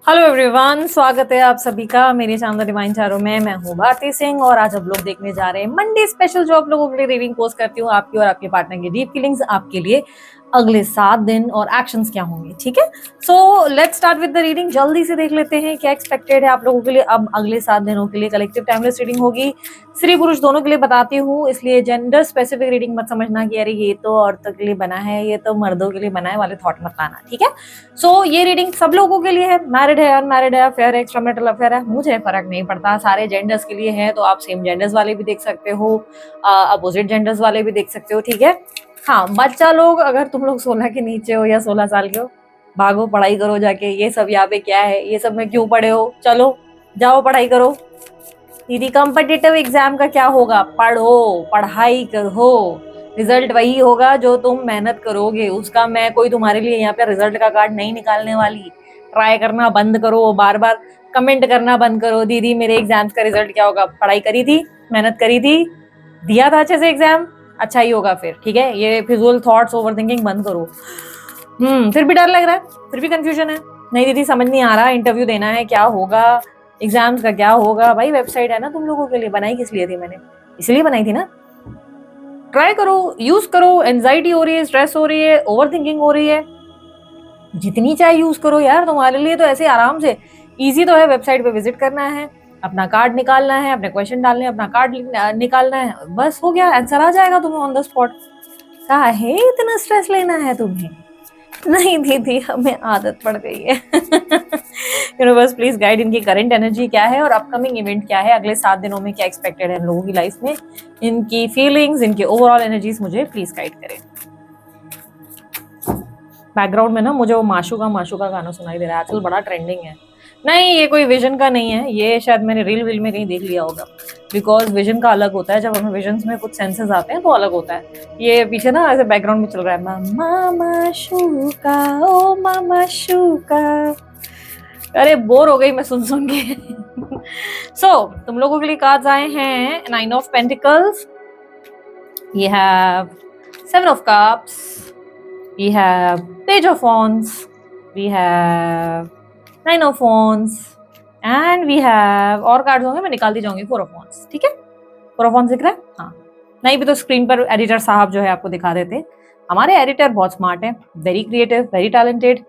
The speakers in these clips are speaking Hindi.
हेलो एवरीवन, स्वागत है आप सभी का मेरे चैनल डिवाइन चारों में। मैं हूँ भारती सिंह और आज हम लोग देखने जा रहे हैं मंडे स्पेशल, जो आप लोगों के लिए रीडिंग पोस्ट करती हूँ आपकी और आपके पार्टनर की डीप फीलिंग्स आपके लिए अगले 7 दिन और एक्शंस क्या होंगे। ठीक है, so let's start with the reading. जल्दी से देख लेते हैं क्या एक्सपेक्टेड है आप लोगों के लिए अब अगले 7 दिनों के लिए। कलेक्टिव टाइमलेस रीडिंग होगी, स्त्री पुरुष दोनों के लिए बताती हूँ, इसलिए जेंडर स्पेसिफिक रीडिंग मत समझना कि अरे ये तो औरतों के लिए बना है, ये तो मर्दों के लिए बना है वाले थॉट मत लाना। ठीक है, सो ये रीडिंग सब लोगों के लिए है, मैरिड है, अनमैरिड है, अफेयर है, एक्स्ट्रामैरिटल अफेयर है, मुझे फर्क नहीं पड़ता, सारे जेंडर्स के लिए है। तो आप सेम जेंडर्स वाले भी देख सकते हो, अपोजिट जेंडर्स वाले भी देख सकते हो। ठीक है, हाँ, बच्चा लोग अगर तुम लोग 16 के नीचे हो या 16 साल के हो, भागो पढ़ाई करो जाके। ये सब यहाँ पे क्या है, ये सब में क्यों पढ़े हो, चलो जाओ पढ़ाई करो। दीदी कॉम्पिटिटिव एग्जाम का क्या होगा, पढ़ो, पढ़ाई करो, रिजल्ट वही होगा जो तुम मेहनत करोगे उसका। मैं कोई तुम्हारे लिए यहाँ पे रिजल्ट का कार्ड नहीं निकालने वाली। ट्राई करना बंद करो, बार बार कमेंट करना बंद करो, दीदी मेरे एग्जाम्स का रिजल्ट क्या होगा। पढ़ाई करी थी, मेहनत करी थी, दिया था अच्छे से एग्जाम, अच्छा ही होगा फिर। ठीक है, ये फिजूल थॉट्स ओवर थिंकिंग बंद करो। फिर भी डर लग रहा है, फिर भी कंफ्यूजन है, नहीं दीदी समझ नहीं आ रहा, इंटरव्यू देना है, क्या होगा, एग्जाम्स का क्या होगा। भाई वेबसाइट है ना तुम लोगों के लिए, बनाई किस लिए थी मैंने, इसलिए बनाई थी ना। ट्राई करो, यूज करो। एंजाइटी हो रही है, स्ट्रेस हो रही है, ओवर थिंकिंग हो रही है, जितनी चाहे यूज करो यार, तुम्हारे लिए तो ऐसे आराम से इजी तो है। वेबसाइट पे विजिट करना है, अपना कार्ड निकालना है, अपने क्वेश्चन डालने हैं, अपना कार्ड निकालना है, बस हो गया, आंसर आ जाएगा तुम्हें ऑन द स्पॉट। कहा है इतना स्ट्रेस लेना है तुम्हें। नहीं दीदी हमें आदत पड़ गई है। यूनिवर्स प्लीज गाइड, इनकी करंट एनर्जी क्या है और अपकमिंग इवेंट क्या है, अगले 7 दिनों में क्या एक्सपेक्टेड है इन लोगों की लाइफ में, इनकी फीलिंग्स, इनके ओवरऑल एनर्जीज मुझे प्लीज गाइड करें। बैकग्राउंड में ना मुझे वो माशू का गाना सुनाई दे रहा है, आजकल बड़ा ट्रेंडिंग है। नहीं, ये कोई विजन का नहीं है, ये शायद मैंने रील वील में कहीं देख लिया होगा। बिकॉज विजन का अलग होता है, जब हमें विजन्स में कुछ सेंसेस आते हैं तो अलग होता है। ये पीछे ना ऐसे बैकग्राउंड में चल रहा है, मामा माशूका ओ मामा शूका। अरे बोर हो गई मैं सुन सुन के। तुम लोगों के लिए कार्ड्स आए हैं 9 ऑफ पेंटिकल्स, ये have 7 of cups, we have page of wands, we have 9 of wands and we have और कार्ड्स होंगे मैं निकालती जाऊंगी 4 of wands। ठीक है, 4 of wands दिख रहा है, हाँ नहीं भी तो स्क्रीन पर एडिटर साहब जो है आपको दिखा देते। हमारे एडिटर बहुत स्मार्ट है, वेरी क्रिएटिव, वेरी टैलेंटेड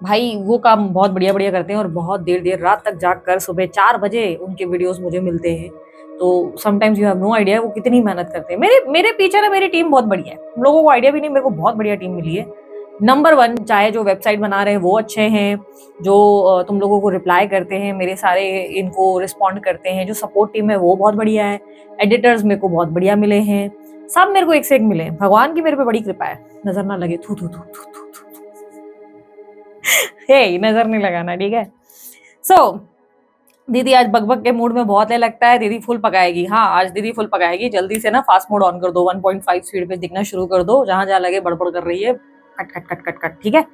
भाई, वो काम बहुत बढ़िया बढ़िया करते हैं और बहुत देर देर रात तक जाग कर सुबह 4 बजे उनके वीडियोस मुझे मिलते हैं। तो sometimes you have no idea वो कितनी मेहनत करते हैं। मेरे पीछे ना मेरी टीम बहुत बढ़िया है, तुम लोगों को आइडिया भी नहीं, मेरे को बहुत बढ़िया टीम मिली है। नंबर 1, चाहे जो वेबसाइट बना रहे हैं वो अच्छे हैं, जो तुम लोगों को रिप्लाई करते हैं, मेरे सारे इनको रिस्पॉन्ड करते हैं, जो सपोर्ट टीम है वो बहुत बढ़िया है, एडिटर्स मेरे को बहुत बढ़िया मिले हैं, सब मेरे को एक से एक मिले हैं। भगवान की मेरे पे बड़ी कृपा है, नजर ना लगे, थू थू थू थू थू। हे नजर नहीं लगाना, ठीक है। दीदी आज बकबक के मूड में बहुत है, लगता है दीदी फुल पकाएगी। हाँ आज दीदी फुल पकाएगी, जल्दी से ना फास्ट मोड ऑन कर दो, 1.5 स्पीड पे दिखना शुरू कर दो, जहां जहां लगे बड़बड़ कर रही है, cut cut cut cut cut. ठीक है,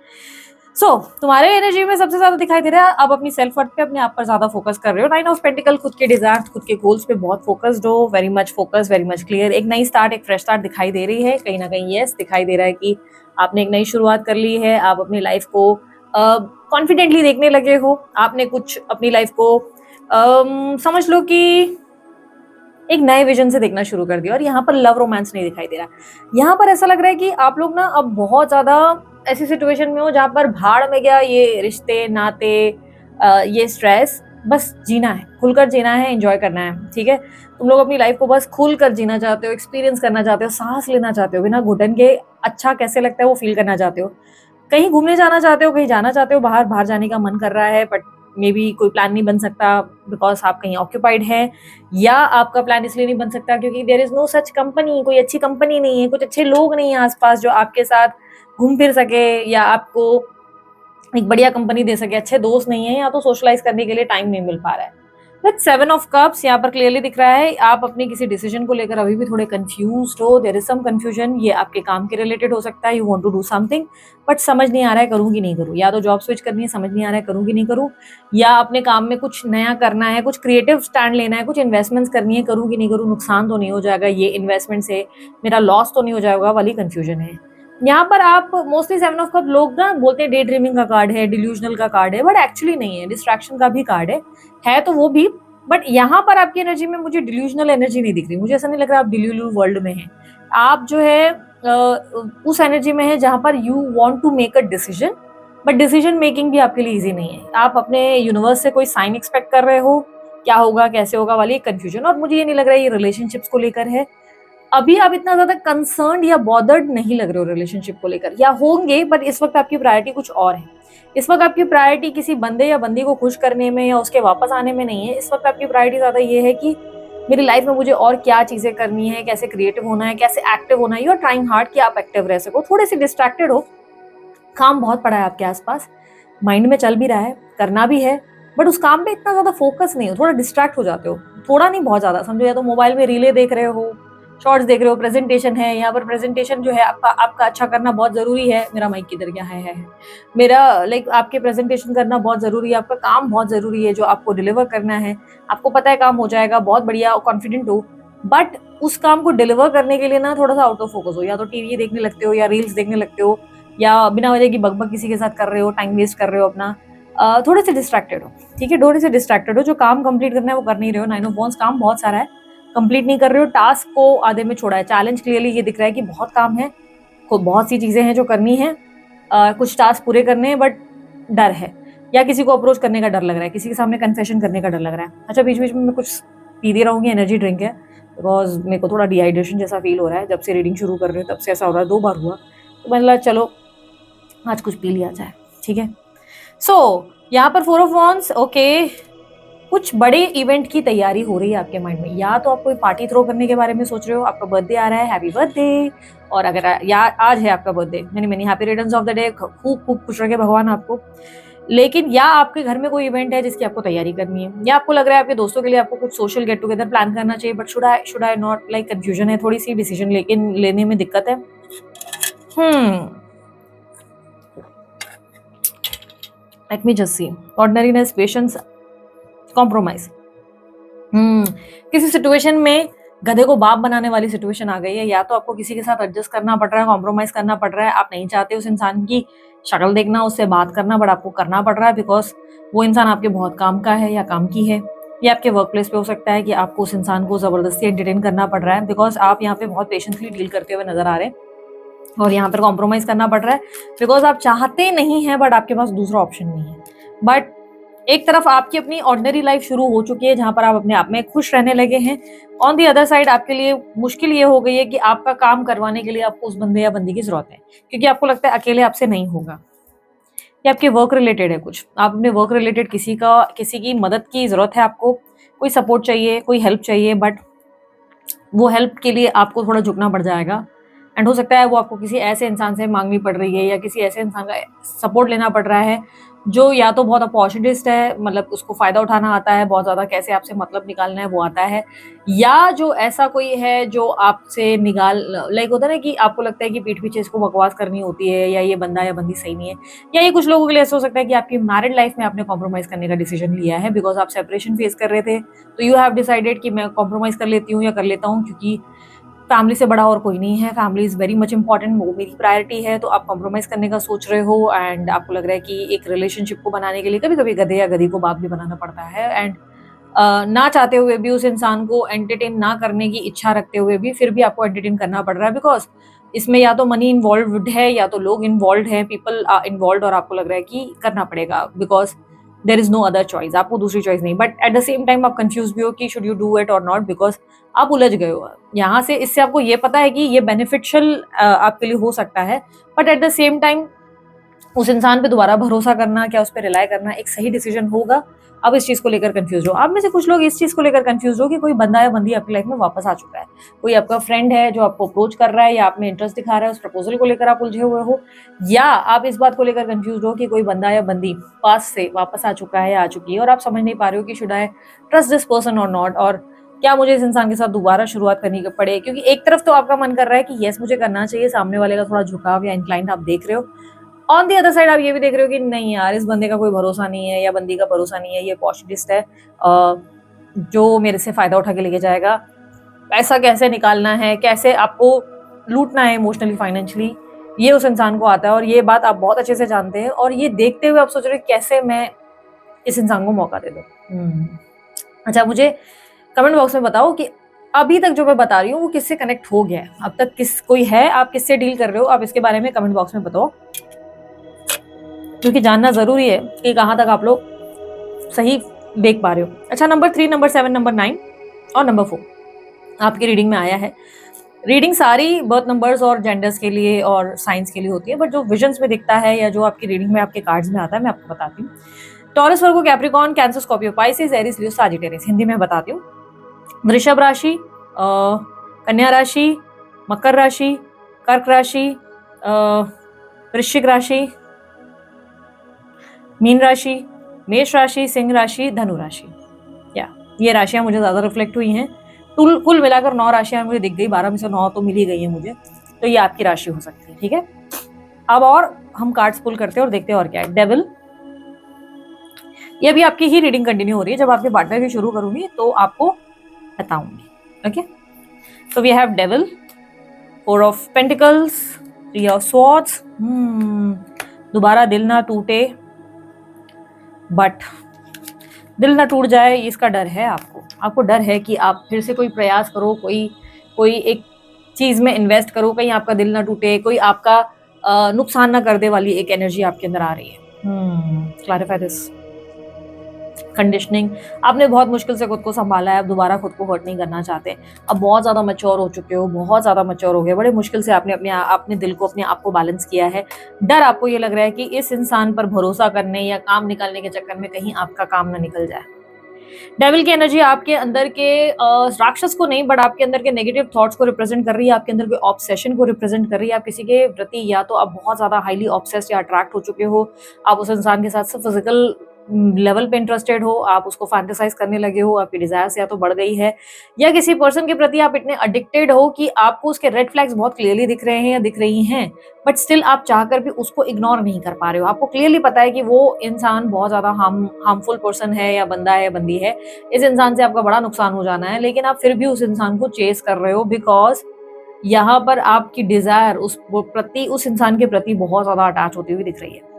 तुम्हारे एनर्जी में सबसे ज्यादा दिखाई दे रहा है अब अपनी सेल्फ वर्थ पे, अपने आप पर ज्यादा फोकस कर रहे हो। 9 ऑफ पेंटिकल, खुद के डिजायर, खुद के गोल्स पे बहुत फोकस्ड हो, very much focus, very much clear. एक नई स्टार्ट, एक फ्रेश स्टार्ट दिखाई दे रही है कहीं ना कहीं। यस, दिखाई दे रहा है कि आपने एक नई शुरुआत कर ली है, आप अपनी लाइफ को कॉन्फिडेंटली देखने लगे हो, आपने कुछ अपनी लाइफ को समझ लो कि एक नए विजन से देखना शुरू कर दिया। और यहाँ पर लव रोमांस नहीं दिखाई दे रहा, यहाँ पर ऐसा लग रहा है कि आप लोग ना अब बहुत ज्यादा ऐसी सिचुएशन में हो जहाँ पर भाड़ में गया ये रिश्ते नाते, ये स्ट्रेस, बस जीना है, खुलकर जीना है, एंजॉय करना है। ठीक है, तुम लोग अपनी लाइफ को बस खुलकर जीना चाहते हो, एक्सपीरियंस करना चाहते हो, सांस लेना चाहते हो बिना घुटन के, अच्छा कैसे लगता है वो फील करना चाहते हो, कहीं घूमने जाना चाहते हो, कहीं जाना चाहते हो, बाहर बाहर जाने का मन कर रहा है, बट मे बी कोई प्लान नहीं बन सकता बिकॉज आप कहीं ऑक्यूपाइड हैं, या आपका प्लान इसलिए नहीं बन सकता क्योंकि there is no such company, कोई अच्छी कंपनी नहीं है, कुछ अच्छे लोग नहीं है आसपास जो आपके साथ घूम फिर सके या आपको एक बढ़िया कंपनी दे सके, अच्छे दोस्त नहीं है, या तो सोशलाइज करने के लिए टाइम नहीं मिल पा रहा है। बट 7 ऑफ कप्स यहाँ पर क्लियरली दिख रहा है, आप अपने किसी डिसीजन को लेकर अभी भी थोड़े कंफ्यूज्ड हो, देयर इज सम कंफ्यूजन, ये आपके काम के रिलेटेड हो सकता है, you want to do something but समझ नहीं आ रहा है करूँ कि नहीं करूँ, या तो जॉब स्विच करनी है, समझ नहीं आ रहा है करूँ कि नहीं करूँ, या अपने काम में कुछ नया करना है, कुछ क्रिएटिव स्टैंड लेना है, कुछ इन्वेस्टमेंट्स करनी है, करूँ कि नहीं करूँ, नुकसान तो नहीं हो जाएगा ये इन्वेस्टमेंट से, मेरा लॉस तो नहीं हो जाएगा वाली कंफ्यूजन है। यहाँ पर आप मोस्टली 7 ऑफ कप लोग ना बोलते हैं डे ड्रीमिंग का कार्ड है, डिल्यूजनल का कार्ड है, बट एक्चुअली नहीं है, डिस्ट्रैक्शन का भी कार्ड है तो वो भी। बट यहाँ पर आपकी एनर्जी में मुझे डिल्यूजनल एनर्जी नहीं दिख रही, मुझे ऐसा नहीं लग रहा आप डिल्यूजनल वर्ल्ड में हैं। आप जो है उस एनर्जी में है जहां पर you want to make a decision, but decision making भी आपके लिए इजी नहीं है। आप अपने यूनिवर्स से कोई साइन एक्सपेक्ट कर रहे हो, क्या होगा कैसे होगा वाली कंफ्यूजन, और मुझे ये नहीं लग रहा है ये रिलेशनशिप्स को लेकर है। अभी आप इतना ज्यादा कंसर्न्ड या बॉदर्ड नहीं लग रहे हो रिलेशनशिप को लेकर, या होंगे बट इस वक्त आपकी प्रायोरिटी कुछ और है। इस वक्त आपकी प्रायोरिटी किसी बंदे या बंदी को खुश करने में या उसके वापस आने में नहीं है। इस वक्त आपकी प्रायोरिटी ज्यादा ये है कि मेरी लाइफ में मुझे और क्या चीजें करनी है, कैसे क्रिएटिव होना है, कैसे एक्टिव होना है। यू आर ट्राइंग हार्ड कि आप एक्टिव रह सको, थोड़े से डिस्ट्रैक्टेड हो, काम बहुत पड़ा है आपके आसपास, माइंड में चल भी रहा है, करना भी है, बट उस काम पे इतना ज्यादा फोकस नहीं हो, थोड़ा डिस्ट्रैक्ट हो जाते हो, थोड़ा नहीं बहुत ज्यादा समझो। या तो मोबाइल में रीले देख रहे हो, शॉर्ट्स देख रहे हो, प्रेजेंटेशन है, यहाँ पर प्रेजेंटेशन जो है आपका अच्छा करना बहुत जरूरी है। मेरा माइक किधर गया है मेरा लाइक आपके प्रेजेंटेशन करना बहुत जरूरी है, आपका काम बहुत जरूरी है जो आपको डिलीवर करना है। आपको पता है काम हो जाएगा, बहुत बढ़िया, कॉन्फिडेंट हो, बट उस काम को डिलीवर करने के लिए ना थोड़ा सा आउट ऑफ फोकस हो, या तो टीवी देखने लगते हो या रील्स देखने लगते हो, या बिना वजह की बकबक किसी के साथ कर रहे हो, टाइम वेस्ट कर रहे हो अपना, थोड़े से डिस्ट्रैक्टेड हो। ठीक है, थोड़े से डिस्ट्रैक्टेड हो, जो काम कंप्लीट करना है वो कर नहीं रहे हो। 9 ऑफ वांड्स, काम बहुत सारा है, कंप्लीट नहीं कर रहे हो, टास्क को आधे में छोड़ा है। चैलेंज क्लियरली ये दिख रहा है कि बहुत काम है, बहुत सी चीजें हैं जो करनी है, कुछ टास्क पूरे करने हैं, बट डर है, या किसी को अप्रोच करने का डर लग रहा है, किसी के सामने कन्फेशन करने का डर लग रहा है। अच्छा, बीच बीच में मैं कुछ पी दे रहूंगी, एनर्जी ड्रिंक है, बिकॉज मेरे को थोड़ा डिहाइड्रेशन जैसा फील हो रहा है। जब से रीडिंग शुरू कर रहे हो तब से ऐसा हो रहा है, 2 बार हुआ, तो मैंने लगा चलो आज कुछ पी लिया जाए। ठीक है, सो यहाँ पर 4 ऑफ वांड्स, ओके, कुछ बड़े इवेंट की तैयारी हो रही है आपके माइंड में, या तो आप कोई पार्टी थ्रो करने के बारे में सोच रहे हो, आपका बर्थडे आ रहा है, हैप्पी बर्थडे, और अगर या आज है आपका बर्थडे, मैंने मैंने happy returns of the day, खूब खूब खुश रखे भगवान आपको। लेकिन या आपके घर में कोई इवेंट है जिसकी आपको तैयारी करनी है, या आपको लग रहा है आपके दोस्तों के लिए आपको कुछ सोशल गेट टुगेदर प्लान करना चाहिए, but should I not, like confusion है थोड़ी सी, डिसीजन लेने में दिक्कत है। Let me just see, ordinariness, patience, compromise. किसी सिचुएशन में गधे को बाप बनाने वाली सिचुएशन आ गई है, या तो आपको किसी के साथ एडजस्ट करना पड़ रहा है, कॉम्प्रोमाइज करना पड़ रहा है, आप नहीं चाहते उस इंसान की शक्ल देखना, उससे बात करना, बट आपको करना पड़ रहा है बिकॉज वो इंसान आपके बहुत काम का है या काम की है। ये आपके वर्क प्लेस पे हो सकता है कि आपको उस इंसान को जबरदस्ती एंटरटेन करना पड़ रहा है बिकॉज आप यहाँ पे बहुत पेशेंसली डील करते हुए नजर आ रहे हैं, और यहाँ पर कॉम्प्रोमाइज करना पड़ रहा है बिकॉज आप चाहते नहीं हैं बट आपके पास दूसरा ऑप्शन नहीं है। बट एक तरफ आपकी अपनी ऑर्डिनरी लाइफ शुरू हो चुकी है जहां पर आप अपने आप में खुश रहने लगे हैं, ऑन दी अदर साइड आपके लिए मुश्किल ये हो गई है कि आपका काम करवाने के लिए आपको उस बंदे या बंदी की जरूरत है, क्योंकि आपको लगता है अकेले आपसे नहीं होगा। ये आपके वर्क रिलेटेड है, कुछ आप अपने वर्क रिलेटेड किसी की मदद की जरूरत है, आपको कोई सपोर्ट चाहिए, कोई हेल्प चाहिए, बट वो हेल्प के लिए आपको थोड़ा झुकना पड़ जाएगा। एंड हो सकता है वो आपको किसी ऐसे इंसान से मांगनी पड़ रही है, या किसी ऐसे इंसान का सपोर्ट लेना पड़ रहा है जो या तो बहुत अपॉर्चुनिस्ट है, मतलब उसको फायदा उठाना आता है बहुत ज्यादा, कैसे आपसे मतलब निकालना है वो आता है, या जो ऐसा कोई है जो आपसे निकाल, लाइक होता है ना कि आपको लगता है कि पीठ पीछे इसको बकवास करनी होती है, या ये बंदा या बंदी सही नहीं है। या ये कुछ लोगों के लिए ऐसा हो सकता है कि आपकी मैरिड लाइफ में आपने कॉम्प्रोमाइज करने का डिसीजन लिया है बिकॉज आप सेपरेशन फेस कर रहे थे, तो यू हैव डिसाइडेड कि मैं कॉम्प्रोमाइज कर लेती हूँ या कर लेता हूँ, क्योंकि फैमिली से बड़ा और कोई नहीं है, family is very much important, वो मेरी प्रायोरिटी है। तो आप कॉम्प्रोमाइज करने का सोच रहे हो, एंड आपको लग रहा है कि एक रिलेशनशिप को बनाने के लिए कभी कभी गधे या गधी को बाप भी बनाना पड़ता है, एंड ना चाहते हुए भी उस इंसान को एंटरटेन ना करने की इच्छा रखते हुए भी फिर भी आपको एंटरटेन करना पड़ रहा है बिकॉज इसमें या तो मनी इन्वॉल्व है या तो लोग इन्वॉल्व है, पीपल इन्वॉल्व, और आपको लग रहा है कि करना पड़ेगा because there is no other choice, आपको दूसरी चॉइस नहीं। But at the same time आप कंफ्यूज भी हो कि शुड यू डू इट और नॉट, बिकॉज आप उलझ गए हो यहाँ से। इससे आपको ये पता है कि ये बेनिफिशियल आपके लिए हो सकता है, but at the same time उस इंसान पे दोबारा भरोसा करना, क्या उस पर रिलाई करना एक सही डिसीजन होगा, अब इस चीज को लेकर कंफ्यूज हो। आप में से कुछ लोग इस चीज को लेकर कंफ्यूज हो कि कोई बंदा या बंदी आपकी लाइफ में वापस आ चुका है, कोई आपका फ्रेंड है जो आपको अप्रोच कर रहा है या आप में इंटरेस्ट दिखा रहा है, उस प्रपोजल को लेकर आप उलझे हुए हो, या आप इस बात को लेकर कंफ्यूज हो कि कोई बंदा या बंदी पास से वापस आ चुका है या आ चुकी है, और आप समझ नहीं पा रहे हो कि should I trust this person और नॉट, और क्या मुझे इस इंसान के साथ दोबारा शुरुआत करनी पड़े। क्योंकि एक तरफ तो आपका मन कर रहा है कि यस मुझे करना चाहिए, सामने वाले का थोड़ा झुकाव या इंक्लाइंड आप देख रहे हो, ऑन दी अदर साइड आप ये भी देख रहे हो कि नहीं यार इस बंदे का कोई भरोसा नहीं है या बंदी का भरोसा नहीं है, ये पॉजिटिविस्ट है जो मेरे से फायदा उठा के लेके जाएगा, पैसा कैसे निकालना है, कैसे आपको लूटना है इमोशनली फाइनेंशियली, ये उस इंसान को आता है और ये बात आप बहुत अच्छे से जानते हैं, और ये देखते हुए आप सोच रहे हो कैसे मैं इस इंसान को मौका दे दूं। अच्छा, मुझे कमेंट बॉक्स में बताओ कि अभी तक जो मैं बता रही हूँ वो किससे कनेक्ट हो गया है, अब तक कोई है, आप किससे डील कर रहे हो, आप इसके बारे में कमेंट बॉक्स में बताओ, क्योंकि जानना जरूरी है कि कहाँ तक आप लोग सही देख पा रहे हो। अच्छा, नंबर 3, नंबर 7, नंबर 9 और नंबर 4 आपकी रीडिंग में आया है। रीडिंग सारी बर्थ नंबर्स और जेंडर्स के लिए और साइंस के लिए होती है, बट जो विजन्स में दिखता है या जो आपकी रीडिंग में आपके कार्ड्स में आता है मैं आपको बताती हूँ। Taurus, Virgo, Capricorn, Cancer, Scorpio, Pisces, Aries, Leo, Sagittarius. Hindi में बताती हूँ। वृषभ राशि, कन्या राशि, मकर राशि, कर्क राशि, वृश्चिक राशि, मीन राशि, मेष राशि, सिंह राशि, धनु राशि। या ये राशियां मुझे ज्यादा रिफ्लेक्ट हुई हैं। कुल मिलाकर 9 राशियां मुझे दिख गई, 12 में से 9 तो मिल ही गई है मुझे, तो ये आपकी राशि हो सकती है। ठीक है, अब और हम कार्ड्स पुल करते हैं और देखते हैं और क्या है। डेविल, ये अभी आपकी ही रीडिंग कंटिन्यू हो रही है, जब आपके पार्टनर की शुरू करूंगी तो आपको बताऊंगी। Okay, so we have devil, 4 of pentacles, 3 of swords। दोबारा दिल ना टूटे, बट दिल ना टूट जाए इसका डर है आपको डर है कि आप फिर से कोई प्रयास करो, कोई एक चीज में इन्वेस्ट करो, कहीं आपका दिल ना टूटे, कोई आपका नुकसान ना कर दे वाली एक एनर्जी आपके अंदर आ रही है। Clarify this. कंडीशनिंग, आपने बहुत मुश्किल से खुद को संभाला है, अब दोबारा खुद को हर्ट नहीं करना चाहते, अब बहुत ज़्यादा मैच्योर हो चुके हो, बहुत ज़्यादा मैच्योर हो गए, बड़े मुश्किल से आपने अपने दिल को, अपने आप को बैलेंस किया है। डर आपको ये लग रहा है कि इस इंसान पर भरोसा करने या काम निकालने के चक्कर में कहीं आपका काम ना निकल जाए। डेविल की एनर्जी आपके अंदर के राक्षस को नहीं, बट आपके अंदर के नेगेटिव थॉट्स को रिप्रेजेंट कर रही है, आपके अंदर के ऑब्सेशन को रिप्रेजेंट कर रही है। आप किसी के प्रति या तो आप बहुत ज्यादा हाईली ऑब्सेस्ड या अट्रैक्ट हो चुके हो, आप उस इंसान के साथ फिजिकल लेवल पे इंटरेस्टेड हो, आप उसको फैंटेसाइज करने लगे हो, आपकी डिजायर्स या तो बढ़ गई है, या किसी पर्सन के प्रति आप इतने अडिक्टेड हो कि आपको उसके रेड फ्लैग्स बहुत क्लियरली दिख रहे हैं या दिख रही हैं, बट स्टिल आप चाहकर भी उसको इग्नोर नहीं कर पा रहे हो। आपको क्लियरली पता है कि वो इंसान बहुत ज्यादा हार्मफुल पर्सन है या बंदा है या बंदी है, इस इंसान से आपका बड़ा नुकसान हो जाना है, लेकिन आप फिर भी उस इंसान को चेस कर रहे हो, बिकॉज यहाँ पर आपकी डिजायर उस इंसान के प्रति बहुत ज्यादा अटैच होती हुई दिख रही है।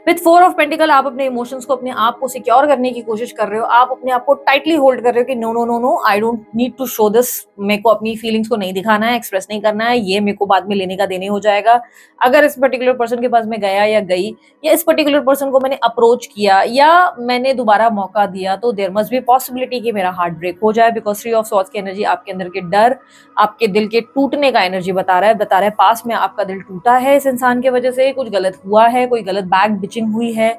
विद 4 ऑफ पेंटिकल, आप अपने इमोशंस को, अपने आप को सिक्योर करने की कोशिश कर रहे हो, आप अपने आप को टाइटली होल्ड कर रहे हो कि no no no no, I don't need to show this, मेरे को अपनी फीलिंग्स को नहीं दिखाना है, एक्सप्रेस नहीं करना है, ये मेरे को बाद में लेने का देने हो जाएगा। अगर इस पर्टिकुलर पर्सन के पास में गया या गई, या इस पर्टिकुलर पर्सन को मैंने अप्रोच किया या मैंने दोबारा मौका दिया, तो देयर मस्ट बी पॉसिबिलिटी कि मेरा हार्ट ब्रेक हो जाए, बिकॉज 3 ऑफ सॉर्ड्स की एनर्जी आपके अंदर के डर, आपके दिल के टूटने का एनर्जी बता रहा है पास में आपका दिल टूटा है इस इंसान की वजह से, कुछ गलत हुआ है, कोई गलत बैक बिचिंग हुई है,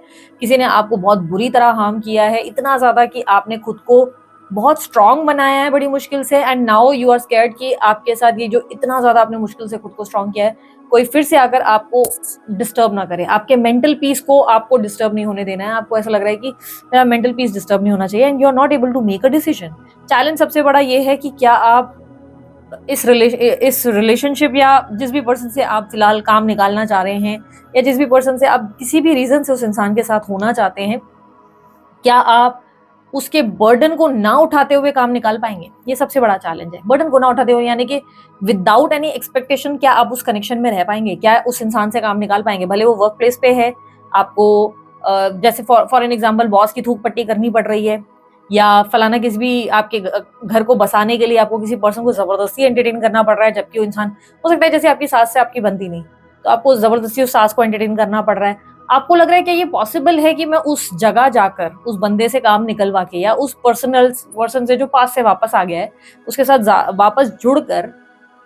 किसी ने आपको बहुत बुरी तरह हार्म किया है, इतना ज्यादा कि आपने खुद को बहुत स्ट्रांग बनाया है बड़ी मुश्किल से, and now you are scared कि आपके साथ ये जो इतना ज्यादा आपने मुश्किल से खुद को स्ट्रांग किया है, कोई फिर से आकर आपको डिस्टर्ब ना करे, आपके मेंटल पीस को आपको डिस्टर्ब नहीं होने देना है। आपको ऐसा लग रहा है कि मेरा मेंटल पीस डिस्टर्ब नहीं होना चाहिए, and you are not able to make a decision. Challenge सबसे बड़ा ये है कि क्या आप इस रिलेशनशिप या जिस भी पर्सन से आप फिलहाल काम निकालना चाह रहे हैं, या जिस भी पर्सन से आप किसी भी रीजन से उस इंसान के साथ होना चाहते हैं, क्या आप उसके बर्डन को ना उठाते हुए काम निकाल पाएंगे? ये सबसे बड़ा चैलेंज है, बर्डन को ना उठाते हुए, यानी कि विदाउट एनी एक्सपेक्टेशन क्या आप उस कनेक्शन में रह पाएंगे, क्या उस इंसान से काम निकाल पाएंगे, भले वो वर्क प्लेस पे है, आपको जैसे फॉर एन एग्जाम्पल बॉस की थूक पट्टी करनी पड़ रही है, या फलाना किसी भी आपके घर को बसाने के लिए आपको किसी पर्सन को जबरदस्ती एंटरटेन करना पड़ रहा है, जबकि वो इंसान हो सकता है जैसे आपकी सास से आपकी बनती नहीं, तो आपको जबरदस्ती उस सास को एंटरटेन करना पड़ रहा है। आपको लग रहा है कि ये पॉसिबल है कि मैं उस जगह जाकर उस बंदे से काम निकलवा के, या उस पर्सन से जो पास से वापस आ गया है उसके साथ वापस जुड़कर,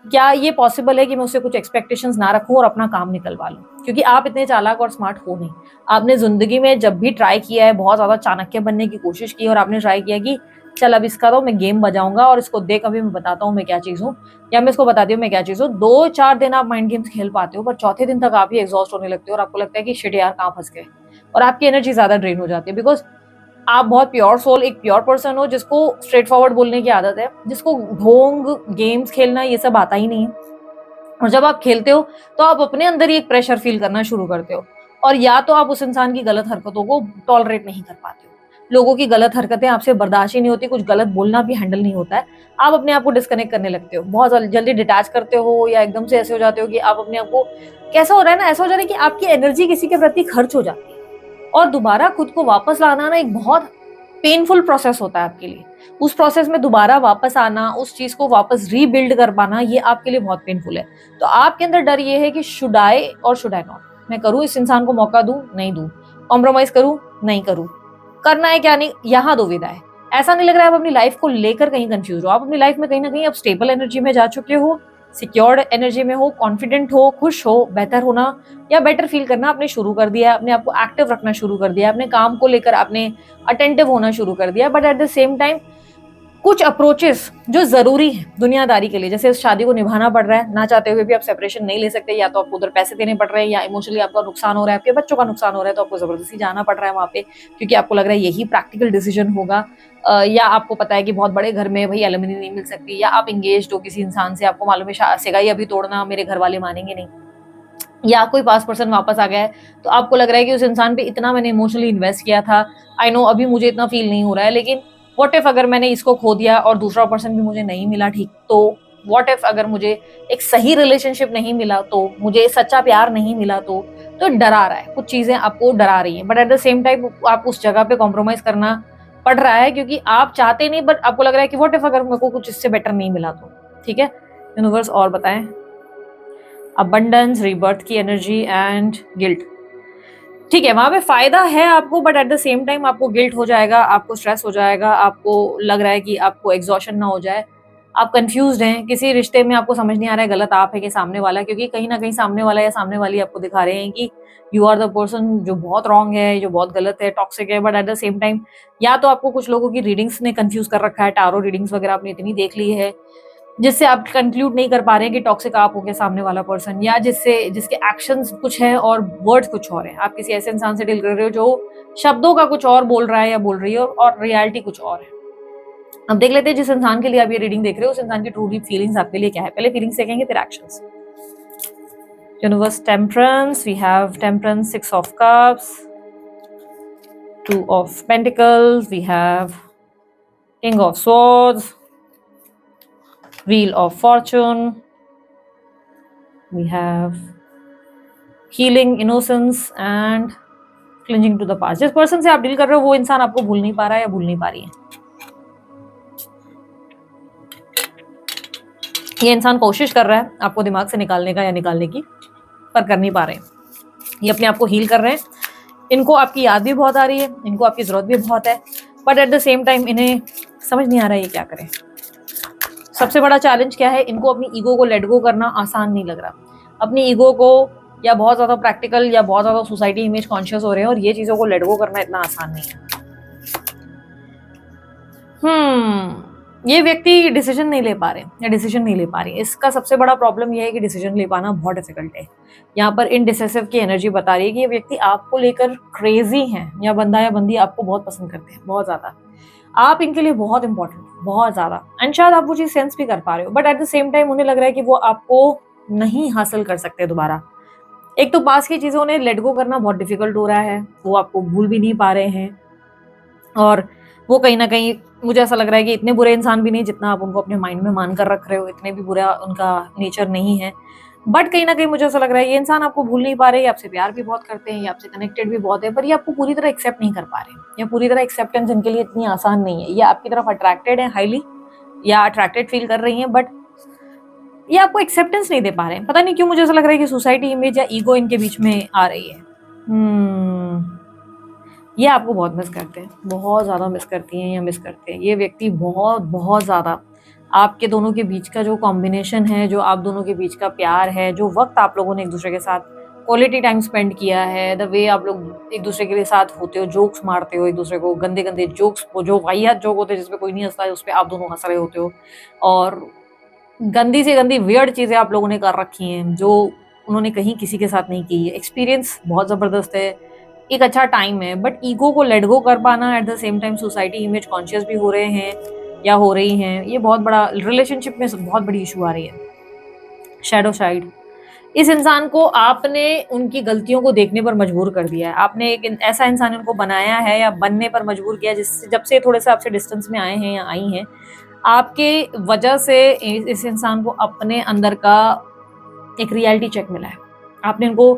क्या ये पॉसिबल है कि मैं उससे कुछ एक्सपेक्टेशंस ना रखूं और अपना काम निकलवा लूं? क्योंकि आप इतने चालाक और स्मार्ट हो नहीं। आपने जिंदगी में जब भी ट्राई किया है, बहुत ज्यादा चाणक्य बनने की कोशिश की, और आपने ट्राई किया कि चल अब इसका तो मैं गेम बजाऊंगा और इसको देख अभी मैं बताता हूँ मैं क्या चीज हूँ, या मैं इसको बताती हूँ मैं क्या चीज हूँ। 2-4 दिन आप माइंड गेम्स खेल पाते हो, पर चौथे दिन तक आप ही एग्जॉस्ट होने लगते हो और आपको लगता है कि शिट यार कहाँ फंस गए, और आपकी एनर्जी ज्यादा ड्रेन हो जाती है, बिकॉज आप बहुत प्योर सोल, एक प्योर पर्सन हो जिसको स्ट्रेट फॉरवर्ड बोलने की आदत है, जिसको ढोंग गेम्स खेलना ये सब आता ही नहीं है। और जब आप खेलते हो तो आप अपने अंदर ही एक प्रेशर फील करना शुरू करते हो, और या तो आप उस इंसान की गलत हरकतों को टॉलरेट नहीं कर पाते हो, लोगों की गलत हरकतें आपसे बर्दाश्त ही नहीं होती, कुछ गलत बोलना भी हैंडल नहीं होता है। आप अपने आप को डिस्कनेक्ट करने लगते हो, बहुत जल्दी डिटैच करते हो, या एकदम से ऐसे हो जाते हो कि आप अपने आप को, कैसा हो रहा है ना, ऐसा हो जा रहा है कि आपकी एनर्जी किसी के प्रति खर्च हो जाती है, और दोबारा खुद को वापस लाना ना एक बहुत पेनफुल प्रोसेस होता है आपके लिए। उस प्रोसेस में दोबारा वापस आना, उस चीज को वापस रीबिल्ड कर पाना, ये आपके लिए बहुत पेनफुल है। तो आपके अंदर डर ये है कि शुड आई और शुड आई नॉट, मैं करूं, इस इंसान को मौका दूं, नहीं दूं, कॉम्प्रोमाइज करूं, नहीं करूं, करना है क्या नहीं, यहाँ दुविधा है। ऐसा नहीं लग रहा है आप अपनी लाइफ को लेकर कहीं कंफ्यूज हो, आप अपनी लाइफ में कहीं ना कहीं अब स्टेबल एनर्जी में जा चुके हो, सिक्योर्ड एनर्जी में हो, कॉन्फिडेंट हो, खुश हो, बेहतर होना या बेटर फील करना आपने शुरू कर दिया है, अपने आप को एक्टिव रखना शुरू कर दिया है, अपने काम को लेकर आपने अटेंटिव होना शुरू कर दिया। But at the same time कुछ अप्रोचेस जो जरूरी है दुनियादारी के लिए, जैसे इस शादी को निभाना पड़ रहा है, ना चाहते हुए भी आप सेपरेशन नहीं ले सकते, या तो आपको उधर पैसे देने पड़ रहे हैं, या इमोशनली आपका नुकसान हो रहा है, आपके बच्चों का नुकसान हो रहा है, तो आपको जबरदस्ती जाना पड़ रहा है वहां पे, क्योंकि आपको लग रहा है यही प्रैक्टिकल डिसीजन होगा। या आपको पता है कि बहुत बड़े घर में भाई एलिमनी नहीं मिल सकती, या आप इंगेज हो किसी इंसान से, आपको मालूम है सेगाई अभी तोड़ना मेरे घर वाले मानेंगे नहीं, या कोई पास पर्सन वापस आ गया है, तो आपको लग रहा है कि उस इंसान पे इतना मैंने इमोशनली इन्वेस्ट किया था, आई नो अभी मुझे इतना फील नहीं हो रहा है, लेकिन व्हाट इफ अगर मैंने इसको खो दिया और दूसरा पर्सन भी मुझे नहीं मिला ठीक, तो व्हाट इफ अगर मुझे एक सही रिलेशनशिप नहीं मिला, तो मुझे सच्चा प्यार नहीं मिला, तो डरा रहा है, कुछ चीजें आपको डरा रही हैं। But at the same time आप उस जगह पे कॉम्प्रोमाइज करना पड़ रहा है, क्योंकि आप चाहते नहीं, बट आपको लग रहा है कि व्हाट इफ अगर मेरे को कुछ इससे बेटर नहीं मिला तो। ठीक है यूनिवर्स, और बताएं। अबंडेंस, रीबर्थ की एनर्जी एंड गिल्ट। ठीक है, वहां पे फायदा है आपको, but at the same time आपको गिल्ट हो जाएगा, आपको स्ट्रेस हो जाएगा, आपको लग रहा है कि आपको एग्जॉशन ना हो जाए, आप कंफ्यूज्ड हैं किसी रिश्ते में, आपको समझ नहीं आ रहा है गलत आप है कि सामने वाला, क्योंकि कहीं ना कहीं सामने वाला या सामने वाली आपको दिखा रहे हैं कि यू आर द पर्सन जो बहुत रॉन्ग है, जो बहुत गलत है, टॉक्सिक है। But at the same time या तो आपको कुछ लोगों की रीडिंग्स ने कंफ्यूज कर रखा है, टारो रीडिंग्स वगैरह आपने इतनी देख ली है जिससे आप कंक्लूड नहीं कर पा रहे हैं कि टॉक्सिक आप हो गए सामने वाला पर्सन, या जिसके एक्शंस कुछ है और वर्ड्स कुछ और है। आप किसी ऐसे इंसान से डील कर रहे हो जो शब्दों का कुछ और बोल रहा है या बोल रही है, और रियलिटी कुछ और है। अब देख लेते हैं जिस इंसान के लिए आप ये रीडिंग देख रहे हो उस इंसान की ट्रू डीप फीलिंग्स आपके लिए क्या है। पहले फीलिंग्स देखेंगे फिर actions. Universe, temperance, we have temperance, 6 of cups, 2 of pentacles, we have king of swords, Wheel of Fortune, we have healing, innocence and clinging to the past। जिस पर्सन से आप डील कर रहे हो वो इंसान आपको भूल नहीं पा रहा है या भूल नहीं पा रही है। ये इंसान कोशिश कर रहा है आपको दिमाग से निकालने का या निकालने की, पर कर नहीं पा रहे हैं। ये अपने आप को हील कर रहे हैं, इनको आपकी याद भी बहुत आ रही है, इनको आपकी जरूरत भी बहुत है, but at the same time इन्हें समझ नहीं आ रहा है ये क्या करें। सबसे बड़ा चैलेंज क्या है, इनको अपनी ईगो को लेट गो करना आसान नहीं लग रहा। अपनी ईगो को, या बहुत ज्यादा प्रैक्टिकल या बहुत ज्यादा सोसाइटी इमेज कॉन्शियस हो रहे हैं, और ये चीजों को लेट गो करना इतना आसान नहीं है। ये व्यक्ति डिसीजन नहीं ले पा रहे या डिसीजन नहीं ले पा रही। इसका सबसे बड़ा प्रॉब्लम यह है कि डिसीजन ले पाना बहुत डिफिकल्ट है। यहाँ पर इनडिसिसिव की एनर्जी बता रही है कि ये व्यक्ति आपको लेकर क्रेजी हैं, या बंदा या बंदी आपको बहुत पसंद करते हैं, बहुत ज्यादा। आप इनके लिए बहुत इंपॉर्टेंट, बहुत ज्यादा, एंड शायद आप वो चीज सेंस भी कर पा रहे हो, but at the same time उन्हें लग रहा है कि वो आपको नहीं हासिल कर सकते दोबारा। एक तो पास की चीजों ने लेट गो करना बहुत डिफिकल्ट हो रहा है, वो आपको भूल भी नहीं पा रहे हैं, और वो कहीं ना कहीं मुझे ऐसा लग रहा है कि इतने बुरे इंसान भी नहीं जितना आप उनको अपने माइंड में मान कर रख रहे हो, इतने भी बुरा उनका नेचर नहीं है। बट कहीं ना कहीं मुझे ऐसा लग रहा है ये इंसान आपको भूल नहीं पा रहे, आपसे प्यार भी बहुत करते हैं, ये आपसे कनेक्टेड भी बहुत है, पर ये आपको पूरी तरह एक्सेप्ट नहीं कर पा रहे, या पूरी तरह एक्सेप्टेंस इनके लिए इतनी आसान नहीं है। ये आपकी तरफ अट्रैक्टेड है हाईली, या अट्रैक्टेड फील कर रही हैं, बट ये आपको एक्सेप्टेंस नहीं दे पा रहे हैं। पता नहीं क्यों मुझे ऐसा लग रहा है कि सोसाइटी इमेज या ईगो इनके बीच में आ रही है। ये आपको बहुत मिस करते हैं, बहुत ज़्यादा मिस करती हैं या मिस करते हैं। ये व्यक्ति बहुत बहुत ज़्यादा आपके दोनों के बीच का जो कॉम्बिनेशन है, जो आप दोनों के बीच का प्यार है, जो वक्त आप लोगों ने एक दूसरे के साथ क्वालिटी टाइम स्पेंड किया है, द वे आप लोग एक दूसरे के लिए साथ होते हो, जोक्स मारते हो एक दूसरे को, गंदे गंदे जोक्स, जो वाहियात जोक होते हैं जिसपे कोई नहीं हंसता है, उस पर आप दोनों हंस रहे होते हो, और गंदी से गंदी वियर्ड चीज़ें आप लोगों ने कर रखी हैं जो उन्होंने कहीं किसी के साथ नहीं की है। एक्सपीरियंस बहुत ज़बरदस्त है, एक अच्छा टाइम है, बट ईगो को लेट गो कर पाना, eight the same time society image conscious भी हो रहे हैं या हो रही हैं, ये बहुत बड़ा रिलेशनशिप में बहुत बड़ी इशू आ रही है। शैडो साइड, इस इंसान को आपने उनकी गलतियों को देखने पर मजबूर कर दिया है, आपने एक ऐसा इंसान उनको बनाया है या बनने पर मजबूर किया जिससे जब से थोड़े से आपसे डिस्टेंस में आए हैं या आई हैं, आपके वजह से इस इंसान को अपने अंदर का एक रियलिटी चेक मिला है। आपने इनको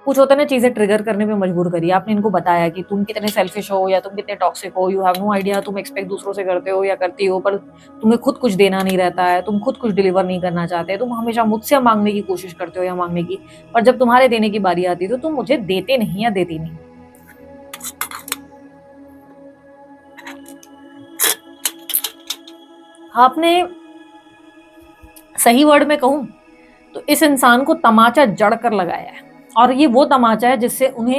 कुछ होता है ना चीजें ट्रिगर करने पे मजबूर करी। आपने इनको बताया कि तुम कितने सेल्फिश हो या तुम कितने टॉक्सिक हो, यू हैव नो आइडिया, तुम एक्सपेक्ट दूसरों से करते हो या करती हो, पर तुम्हें खुद कुछ देना नहीं रहता है, तुम खुद कुछ डिलीवर नहीं करना चाहते, तुम हमेशा मुझसे मांगने की कोशिश करते हो या मांगने की, पर जब तुम्हारे देने की बारी आती है तो तुम मुझे देते नहीं या देती नहीं। आपने सही वर्ड में कहूं तो इस इंसान को तमाचा जड़ कर लगाया है, और ये वो तमाचा है जिससे उन्हें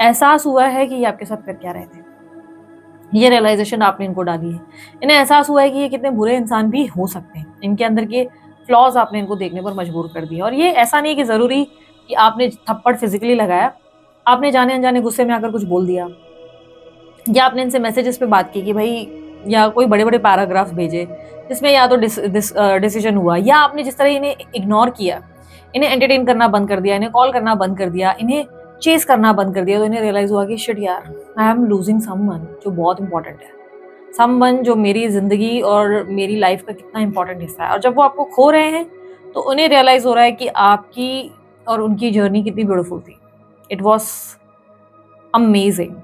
एहसास हुआ है कि ये आपके साथ कर क्या रहे थे। ये रियलाइजेशन आपने इनको डाली है, इन्हें एहसास हुआ है कि ये कितने बुरे इंसान भी हो सकते हैं, इनके अंदर के फ्लॉज आपने इनको देखने पर मजबूर कर दिया। और ये ऐसा नहीं कि जरूरी कि आपने थप्पड़ फिजिकली लगाया, आपने जाने अनजाने गुस्से में आकर कुछ बोल दिया, या आपने इनसे मैसेजेस पे बात की कि भाई, या कोई बड़े बड़े पैराग्राफ भेजे जिसमें या तो डिसीजन हुआ, या आपने जिस तरह इन्हें इग्नोर किया, इन्हें एंटरटेन करना बंद कर दिया, इन्हें कॉल करना बंद कर दिया, इन्हें चेस करना बंद कर दिया, तो इन्हें रियलाइज हुआ कि शिट यार, आई एम लूजिंग समवन जो बहुत इंपॉर्टेंट है, समवन जो मेरी जिंदगी और मेरी लाइफ का कितना इंपॉर्टेंट हिस्सा है। और जब वो आपको खो रहे हैं तो उन्हें रियलाइज हो रहा है कि आपकी और उनकी जर्नी कितनी ब्यूटीफुल थी। इट वॉज अमेजिंग,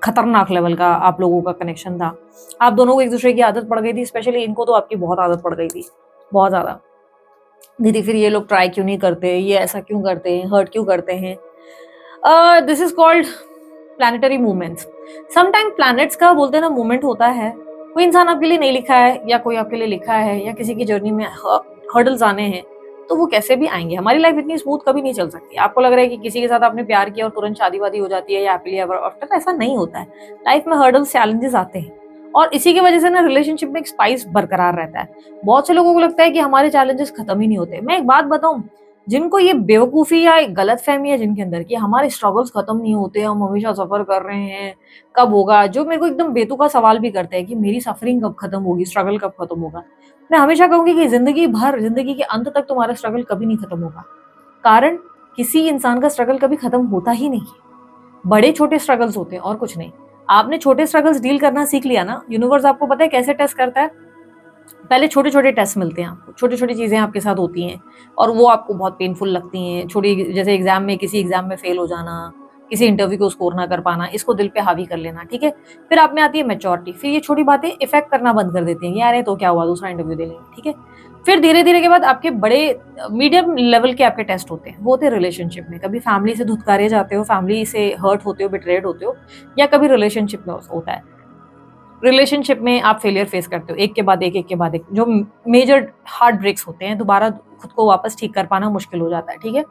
खतरनाक लेवल का आप लोगों का कनेक्शन था। आप दोनों को एक दूसरे की आदत पड़ गई थी, स्पेशली इनको तो आपकी बहुत आदत पड़ गई थी, बहुत ज्यादा। दीदी फिर ये लोग ट्राई क्यों नहीं करते, ये ऐसा क्यों करते हैं, हर्ट क्यों करते हैं। This is called planetary movements. Sometime planets का बोलते हैं ना मूवमेंट होता है। कोई इंसान आपके लिए नहीं लिखा है या कोई आपके लिए लिखा है, या किसी की जर्नी में हर्डल्स आने हैं, तो वो कैसे भी आएंगे। हमारी लाइफ इतनी स्मूथ कभी नहीं चल सकती। आपको लग रहा है कि किसी के साथ आपने प्यार किया और तुरंत शादी वादी हो जाती है या हैप्पीली एवर आफ्टर, ऐसा नहीं होता है। लाइफ में हर्डल्स, चैलेंजेस आते हैं, और इसी की वजह से ना रिलेशनशिप में एक स्पाइस बरकरार रहता है। बहुत से लोगों को लगता है कि हमारे चैलेंजेस खत्म ही नहीं होते। मैं एक बात बताऊं, जिनको ये बेवकूफी या एक गलत फहमी है जिनके अंदर कि हमारे स्ट्रगल्स खत्म नहीं होते, हम हमेशा सफर कर रहे हैं, कब होगा, जो मेरे को एकदम बेतुका सवाल भी करते हैं कि मेरी सफरिंग कब खत्म होगी, स्ट्रगल कब खत्म होगा, मैं हमेशा कहूंगी कि जिंदगी भर, जिंदगी के अंत तक तुम्हारा स्ट्रगल कभी नहीं खत्म होगा। कारण किसी इंसान का स्ट्रगल कभी खत्म होता ही नहीं है। बड़े छोटे स्ट्रगल्स होते हैं और कुछ नहीं। आपने छोटे स्ट्रगल्स डील करना सीख लिया ना, यूनिवर्स आपको पता है कैसे टेस्ट करता है। पहले छोटे छोटे टेस्ट मिलते हैं आपको, छोटी छोटी चीजें आपके साथ होती हैं और वो आपको बहुत पेनफुल लगती हैं। छोटी, जैसे एग्जाम में, किसी एग्जाम में फेल हो जाना, किसी इंटरव्यू को स्कोर ना कर पाना, इसको दिल पे हावी कर लेना, ठीक है। फिर आप में आती है मैच्योरिटी, फिर ये छोटी बातें इफेक्ट करना बंद कर देती हैं, यार ये तो क्या हुआ, दूसरा इंटरव्यू दे लेंगे, ठीक है। फिर धीरे धीरे के बाद आपके बड़े मीडियम लेवल के आपके टेस्ट होते हैं, वो होते हैं रिलेशनशिप में। कभी फैमिली से धुतकारे जाते हो, फैमिली से हर्ट होते हो, बिट्रेड होते हो, या कभी रिलेशनशिप में होता है। रिलेशनशिप में आप फेलियर फेस करते हो, एक के बाद एक के बाद एक, जो मेजर हार्ट ब्रेक्स होते हैं, दोबारा खुद को वापस ठीक कर पाना मुश्किल हो जाता है, ठीक है।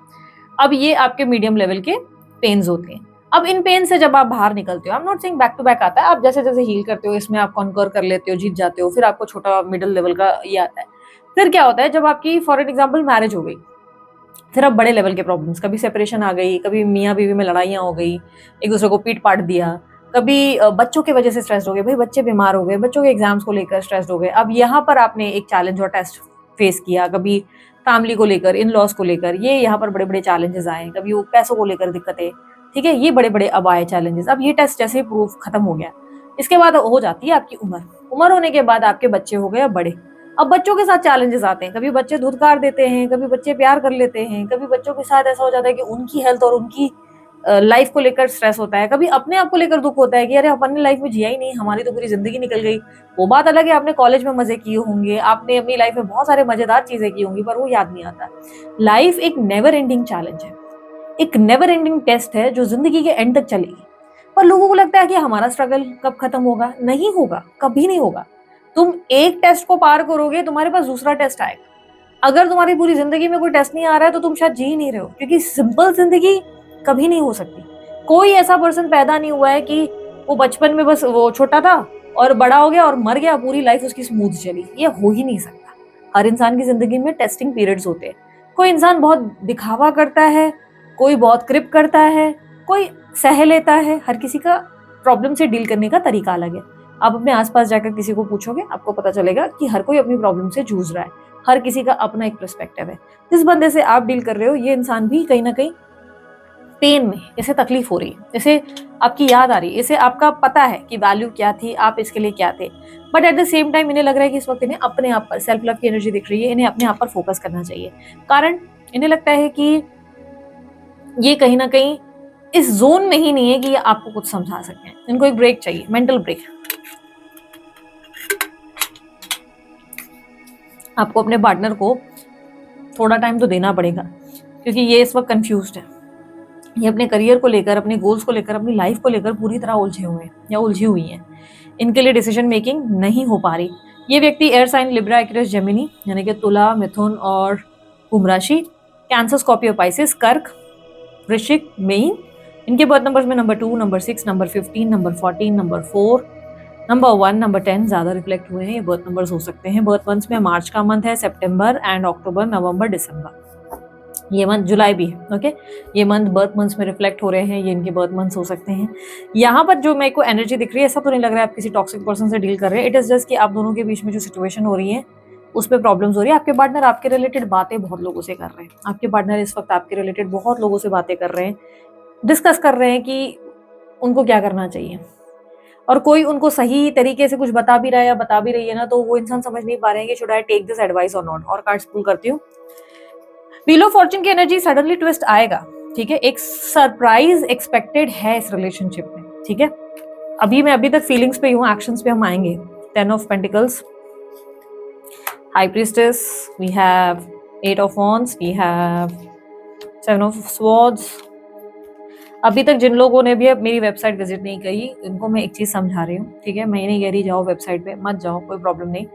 अब ये आपके मीडियम लेवल के पेन्स होते हैं। अब इन पेन से जब आप बाहर निकलते हो, I am not saying back to back आता है, आप जैसे जैसे हील करते हो, इसमें आप कॉन्कर कर लेते हो, जीत जाते हो, फिर आपको छोटा मिडिल लेवल का ये आता है। फिर क्या होता है, जब आपकी फॉर एन एग्जाम्पल मैरिज हो गई, फिर अब बड़े लेवल के प्रॉब्लम्स, कभी सेपरेशन आ गई, कभी मियाँ बीवी में लड़ाइयाँ हो गई, एक दूसरे को पीट पाट दिया, कभी बच्चों की वजह से स्ट्रेस हो गए, भाई बच्चे बीमार हो गए, बच्चों के एग्जाम्स को लेकर स्ट्रेस हो गए। अब यहाँ पर आपने एक चैलेंज और टेस्ट फेस किया, कभी फैमिली को लेकर, इन लॉस को लेकर, ये यहाँ पर बड़े बड़े चैलेंजेस आए, कभी वो पैसों को लेकर दिक्कतें, ठीक है, ये बड़े बड़े अब आए चैलेंजेस। अब ये टेस्ट जैसे प्रूफ खत्म हो गया, इसके बाद हो जाती है आपकी उम्र। उम्र होने के बाद आपके बच्चे हो गए अब बड़े। अब बच्चों के साथ चैलेंजेस आते हैं, कभी बच्चे धुतकार देते हैं, कभी बच्चे प्यार कर लेते हैं, कभी बच्चों के साथ ऐसा हो जाता है कि उनकी हेल्थ और उनकी लाइफ को लेकर स्ट्रेस होता है, कभी अपने आप को लेकर दुख होता है कि अरे अपन ने लाइफ में जिया ही नहीं, हमारी तो पूरी जिंदगी निकल गई। वो बात अलग है, आपने कॉलेज में मजे किए होंगे, आपने अपनी लाइफ में बहुत सारे मजेदार चीजें की होंगी, पर वो याद नहीं आता। लाइफ एक नेवर एंडिंग चैलेंज है, एक नेवर एंडिंग टेस्ट है जो जिंदगी के एंड तक चलेगी। पर लोगों को लगता है कि हमारा स्ट्रगल कब खत्म होगा, नहीं होगा, कभी नहीं होगा। तुम एक टेस्ट को पार करोगे, तुम्हारे पास दूसरा टेस्ट आएगा। अगर तुम्हारी पूरी जिंदगी में कोई टेस्ट नहीं आ रहा है तो तुम शायद जी ही नहीं रहे हो, क्योंकि सिंपल जिंदगी कभी नहीं हो सकती। कोई ऐसा पर्सन पैदा नहीं हुआ है कि वो बचपन में बस वो छोटा था और बड़ा हो गया और मर गया, पूरी लाइफ उसकी स्मूथ चली, ये हो ही नहीं सकता। हर इंसान की जिंदगी में टेस्टिंग पीरियड्स होते हैं। कोई इंसान बहुत दिखावा करता है, कोई बहुत क्रिप करता है, कोई सह लेता है। हर किसी का प्रॉब्लम से डील करने का तरीका अलग है। आप अपने आसपास जाकर किसी को पूछोगे, आपको पता चलेगा कि हर कोई अपनी प्रॉब्लम से जूझ रहा है। हर किसी का अपना एक पर्सपेक्टिव है। जिस बंदे से आप डील कर रहे हो ये इंसान भी कहीं ना कहीं पेन में, इसे तकलीफ हो रही है, इसे आपकी याद आ रही है, इसे आपका पता है कि वैल्यू क्या थी, आप इसके लिए क्या थे, but at the same time इन्हें लग रहा है कि इस वक्त इन्हें अपने आप पर सेल्फ लव की एनर्जी दिख रही है, इन्हें अपने आप पर फोकस करना चाहिए। कारण इन्हें लगता है कि ये कहीं ना कहीं इस जोन में ही नहीं है कि ये आपको कुछ समझा सकें। इनको एक ब्रेक चाहिए, मेंटल ब्रेक। आपको अपने पार्टनर को थोड़ा टाइम तो देना पड़ेगा, क्योंकि ये इस वक्त कंफ्यूज्ड है। ये अपने करियर को लेकर, अपने गोल्स को लेकर, अपनी लाइफ को लेकर पूरी तरह उलझे हुए हैं या उलझी हुई हैं। इनके लिए डिसीजन मेकिंग नहीं हो पा रही। ये व्यक्ति air sign Libra, Aquarius, Gemini यानी कि तुला, मिथुन और कुंभ राशि, कैंसर, स्कॉर्पियो, पाइसेस, कर्क, वृश्चिक, मीन। इनके बर्थ नंबर्स में number 2, number 6, number 15, number 14, number 4, number 1, number 10 ज्यादा रिफ्लेक्ट हुए हैं। ये बर्थ नंबर्स हो सकते हैं। बर्थ मंथ्स में मार्च का मंथ है, सितंबर एंड अक्टूबर, नवंबर, दिसंबर, ये मंथ, जुलाई भी है। ओके, ये मंथ बर्थ मंथ्स में रिफ्लेक्ट हो रहे हैं, ये इनके बर्थ मंथ्स हो सकते हैं। यहाँ पर जो मेरे को एनर्जी दिख रही है, ऐसा तो नहीं लग रहा है आप किसी टॉक्सिक पर्सन से डील कर रहे हैं। इट इज जस्ट कि आप दोनों के बीच में जो सिचुएशन हो रही है उस पर प्रॉब्लम्स हो रही है। आपके पार्टनर आपके रिलेटेड बातें बहुत लोगों से कर रहे हैं। आपके पार्टनर इस वक्त आपके रिलेटेड बहुत लोगों से बातें कर रहे हैं, डिस्कस कर रहे हैं कि उनको क्या करना चाहिए, और कोई उनको सही तरीके से कुछ बता भी रहा है या बता भी रही है ना, तो वो इंसान समझ नहीं पा रहे हैं कि should I take this advice और नॉट। और कार्ड्स पुल करती हूँ। व्हील ऑफ फॉर्च्यून की एनर्जी, सडनली ट्विस्ट आएगा, ठीक है। एक सरप्राइज एक्सपेक्टेड है इस रिलेशनशिप में, ठीक है। अभी तक फीलिंग्स पे हूँ, एक्शंस पे हम आएंगे। 10 of pentacles, high priestess, we have 8 of wands, we have 7 of swords. अभी तक जिन लोगों ने भी अब मेरी वेबसाइट विजिट नहीं करी, उनको मैं एक चीज समझा रही हूँ, ठीक है। मैं नहीं कह रही जाओ वेबसाइट पे, मत जाओ, कोई प्रॉब्लम नहीं,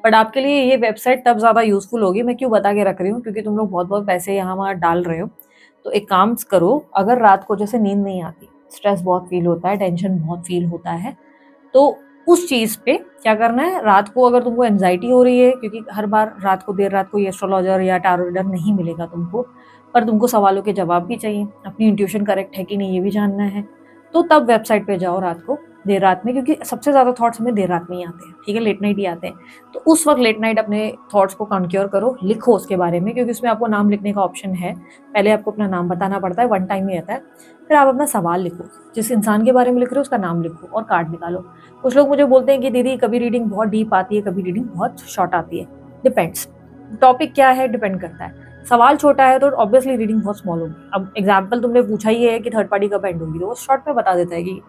बट आपके लिए ये वेबसाइट तब ज्यादा यूजफुल होगी। मैं क्यों बता के रख रही हूँ, क्योंकि तुम लोग बहुत बहुत पैसे यहाँ वहाँ डाल रहे हो। तो एक काम करो, अगर रात को जैसे नींद नहीं आती, स्ट्रेस बहुत फील होता है, टेंशन बहुत फील होता है, तो उस चीज पे क्या करना है, रात को अगर तुमको एंजाइटी हो रही है, क्योंकि हर बार रात को देर रात को ये एस्ट्रोलॉजर या टारो रीडर नहीं मिलेगा तुमको, पर तुमको सवालों के जवाब भी चाहिए, अपनी इंट्यूशन करेक्ट है कि नहीं ये भी जानना है, तो तब वेबसाइट पे जाओ रात को, देर रात में, क्योंकि सबसे ज्यादा थॉट्स हमें देर रात में ही आते हैं, ठीक है, लेट नाइट ही आते हैं। तो उस वक्त लेट नाइट अपने थॉट्स को कॉन्क्योर करो, लिखो उसके बारे में, क्योंकि उसमें आपको नाम लिखने का ऑप्शन है। पहले आपको अपना नाम बताना पड़ता है, 1 टाइम ही आता है। फिर आप अपना सवाल लिखो, जिस इंसान के बारे में लिख रहे हो उसका नाम लिखो और कार्ड निकालो। कुछ लोग मुझे बोलते हैं कि दीदी कभी रीडिंग बहुत डीप आती है, कभी रीडिंग बहुत शॉर्ट आती है। डिपेंड्स, टॉपिक क्या है डिपेंड करता है। सवाल छोटा है तो ऑब्वियसली रीडिंग बहुत स्मॉल होगी। अब एग्जाम्पल तुमने पूछा ही है कि थर्ड पार्टी कब एंड होगी, तो वो शॉर्ट में बता देता है कि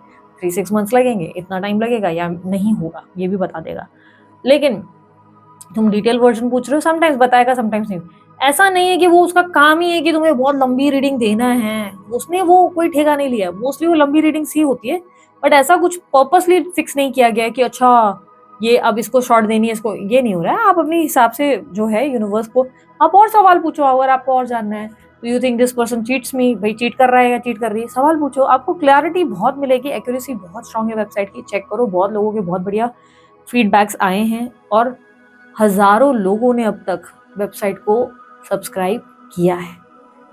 3-6 मंथ्स लगेंगे, इतना टाइम लगेगा या नहीं होगा, ये भी बता देगा। लेकिन तुम डिटेल वर्जन पूछ रहे हो, समटाइम्स बताएगा समटाइम्स नहीं। ऐसा नहीं है कि वो उसका काम ही है कि तुम्हें बहुत लंबी रीडिंग देना है, उसने वो कोई ठेका नहीं लिया। मोस्टली वो लंबी रीडिंग्स ही होती है, बट ऐसा कुछ पर्पसली फिक्स नहीं किया गया है कि अच्छा ये अब इसको शॉर्ट देनी है, इसको, ये नहीं हो रहा है। आप अपने हिसाब से जो है यूनिवर्स को आप और सवाल पूछो, अगर आपको और जानना है। तो you think this person cheats me, भाई चीट कर रहा है या चीट कर रही है, सवाल पूछो, आपको क्लैरिटी बहुत मिलेगी। एक्यूरेसी बहुत स्ट्रांग है वेबसाइट की, चेक करो। बहुत लोगों के बहुत बढ़िया फीडबैक्स आए हैं और हजारों लोगों ने अब तक वेबसाइट को सब्सक्राइब किया है।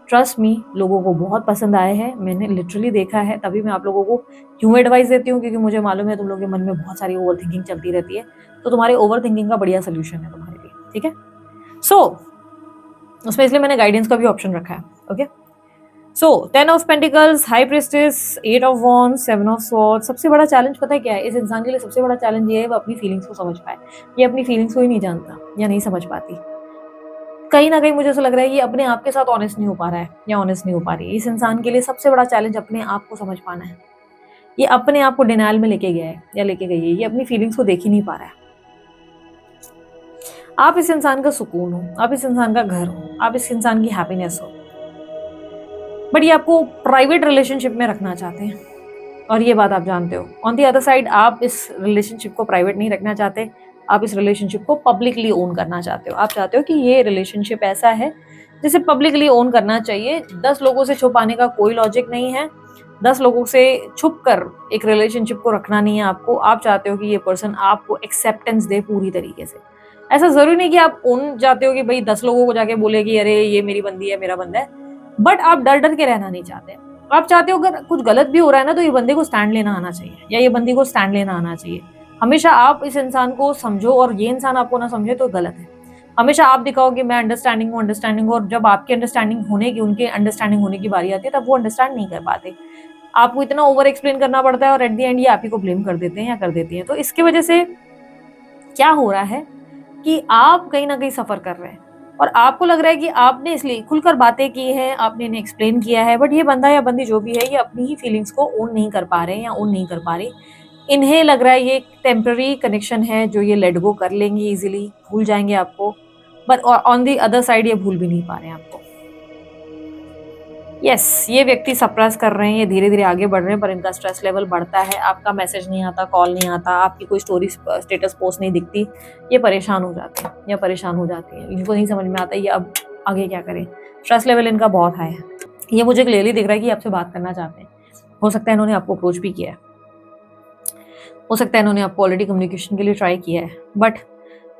ट्रस्ट मी, लोगों को बहुत पसंद आए हैं, मैंने लिटरली देखा है। तभी मैं आप लोगों को क्यों एडवाइस देती हूँ, क्योंकि मुझे मालूम है तुम लोगों के मन में बहुत सारी ओवर थिंकिंग चलती रहती है, तो तुम्हारे ओवर थिंकिंग का बढ़िया सोल्यूशन है तुम्हारे लिए, ठीक है। सो उसमें इसलिए मैंने गाइडेंस का भी ऑप्शन रखा है। Okay, so 10 of pentacles, high priestess, 8 of wands, 7 of swords. सबसे बड़ा चैलेंज पता है क्या है इस इंसान के लिए? सबसे बड़ा चैलेंज ये है वो अपनी फीलिंग्स को समझ पाए। ये अपनी फीलिंग्स को ही नहीं जानता या नहीं समझ पाती। कहीं ना कहीं मुझे ऐसा लग रहा है ये अपने आप के साथ ऑनेस्ट नहीं हो पा रहा है या ऑनेस्ट नहीं हो पा रही है। इस इंसान के लिए सबसे बड़ा चैलेंज अपने आप को समझ पाना है। ये अपने आप को डिनायल में लेके गया है या लेके गई है, ये अपनी फीलिंग्स को देख ही नहीं पा रहा है। आप इस इंसान का सुकून हो, आप इस इंसान का घर हो, आप इस इंसान की हैप्पीनेस हो, बट ये आपको प्राइवेट रिलेशनशिप में रखना चाहते हैं और ये बात आप जानते हो। ऑन दी अदर साइड, आप इस रिलेशनशिप को प्राइवेट नहीं रखना चाहते, आप इस रिलेशनशिप को पब्लिकली ओन करना चाहते हो। आप चाहते हो कि ये रिलेशनशिप ऐसा है जिसे पब्लिकली ओन करना चाहिए। 10 लोगों से छुपाने का कोई लॉजिक नहीं है, 10 लोगों से छुप कर एक रिलेशनशिप को रखना नहीं है आपको। आप चाहते हो कि ये पर्सन आपको एक्सेप्टेंस दे पूरी तरीके से। ऐसा जरूरी नहीं कि आप ओन चाहते हो कि भाई 10 लोगों को जाके बोले कि अरे ये मेरी बंदी है, मेरा बंदा है, बट आप डर डर के रहना नहीं चाहते। आप चाहते हो अगर कुछ गलत भी हो रहा है ना, तो ये बंदे को स्टैंड लेना आना चाहिए या ये बंदी को स्टैंड लेना आना चाहिए। हमेशा आप इस इंसान को समझो और ये इंसान आपको ना समझे तो गलत है। हमेशा आप दिखाओ कि मैं अंडरस्टैंडिंग हूँ, और जब आपकी अंडरस्टैंडिंग होने की, उनके अंडरस्टैंडिंग होने की बारी आती है, तब वो अंडरस्टैंड नहीं कर पाते। आपको इतना ओवर एक्सप्लेन करना पड़ता है और एट द एंड ये आप ही को ब्लेम कर देते हैं या कर देती हैं। तो इसकी वजह से क्या हो रहा है कि आप कहीं न कहीं सफ़र कर रहे हैं, और आपको लग रहा है कि आपने इसलिए खुलकर बातें की हैं, आपने इन्हें एक्सप्लेन किया है, बट ये बंदा या बंदी जो भी है, ये अपनी ही फीलिंग्स को ओन नहीं कर पा रहे हैं या ओन नहीं कर पा रही। इन्हें लग रहा है ये एक टेम्परेरी कनेक्शन है जो ये लेट गो कर लेंगे ईज़िली, भूल जाएँगे आपको, but on the other side ये भूल भी नहीं पा रहे हैं आपको। यस, ये व्यक्ति सप्रेस कर रहे हैं, ये धीरे-धीरे आगे बढ़ रहे हैं, पर इनका स्ट्रेस लेवल बढ़ता है, आपका मैसेज नहीं आता, कॉल नहीं आता, आपकी कोई स्टोरी स्टेटस पोस्ट नहीं दिखती, ये परेशान हो जाते हैं या परेशान हो जाती हैं। इनको नहीं समझ में आता ये अब आगे क्या करें? स्ट्रेस लेवल इनका बहुत हाई है। ये मुझे क्लियरली दिख रहा है कि आपसे बात करना चाहते हैं। हो सकता है इन्होंने आपको अप्रोच भी किया है, हो सकता है इन्होंने आपको ऑलरेडी कम्युनिकेशन के लिए ट्राई किया है, बट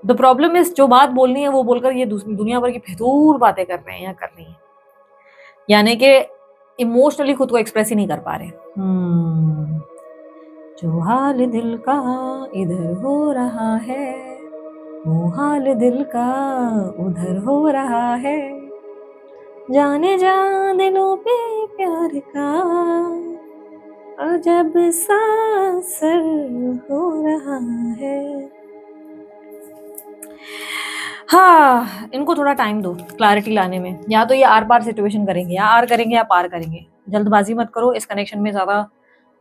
द प्रॉब्लम इज़ जो बात बोलनी है वो बोलकर ये दुनिया भर की फितूर बातें कर रहे हैं या कर रही हैं। यानी कि इमोशनली खुद को एक्सप्रेस ही नहीं कर पा रहे। जो हाल दिल का इधर हो रहा है, वो हाल दिल का उधर हो रहा है, जाने जा दिलों पे प्यार का अजब सा असर हो रहा है। हाँ, इनको थोड़ा टाइम दो क्लैरिटी लाने में। या तो ये आर-पार सिचुएशन करेंगे, या आर करेंगे या पार करेंगे। जल्दबाजी मत करो इस कनेक्शन में, ज़्यादा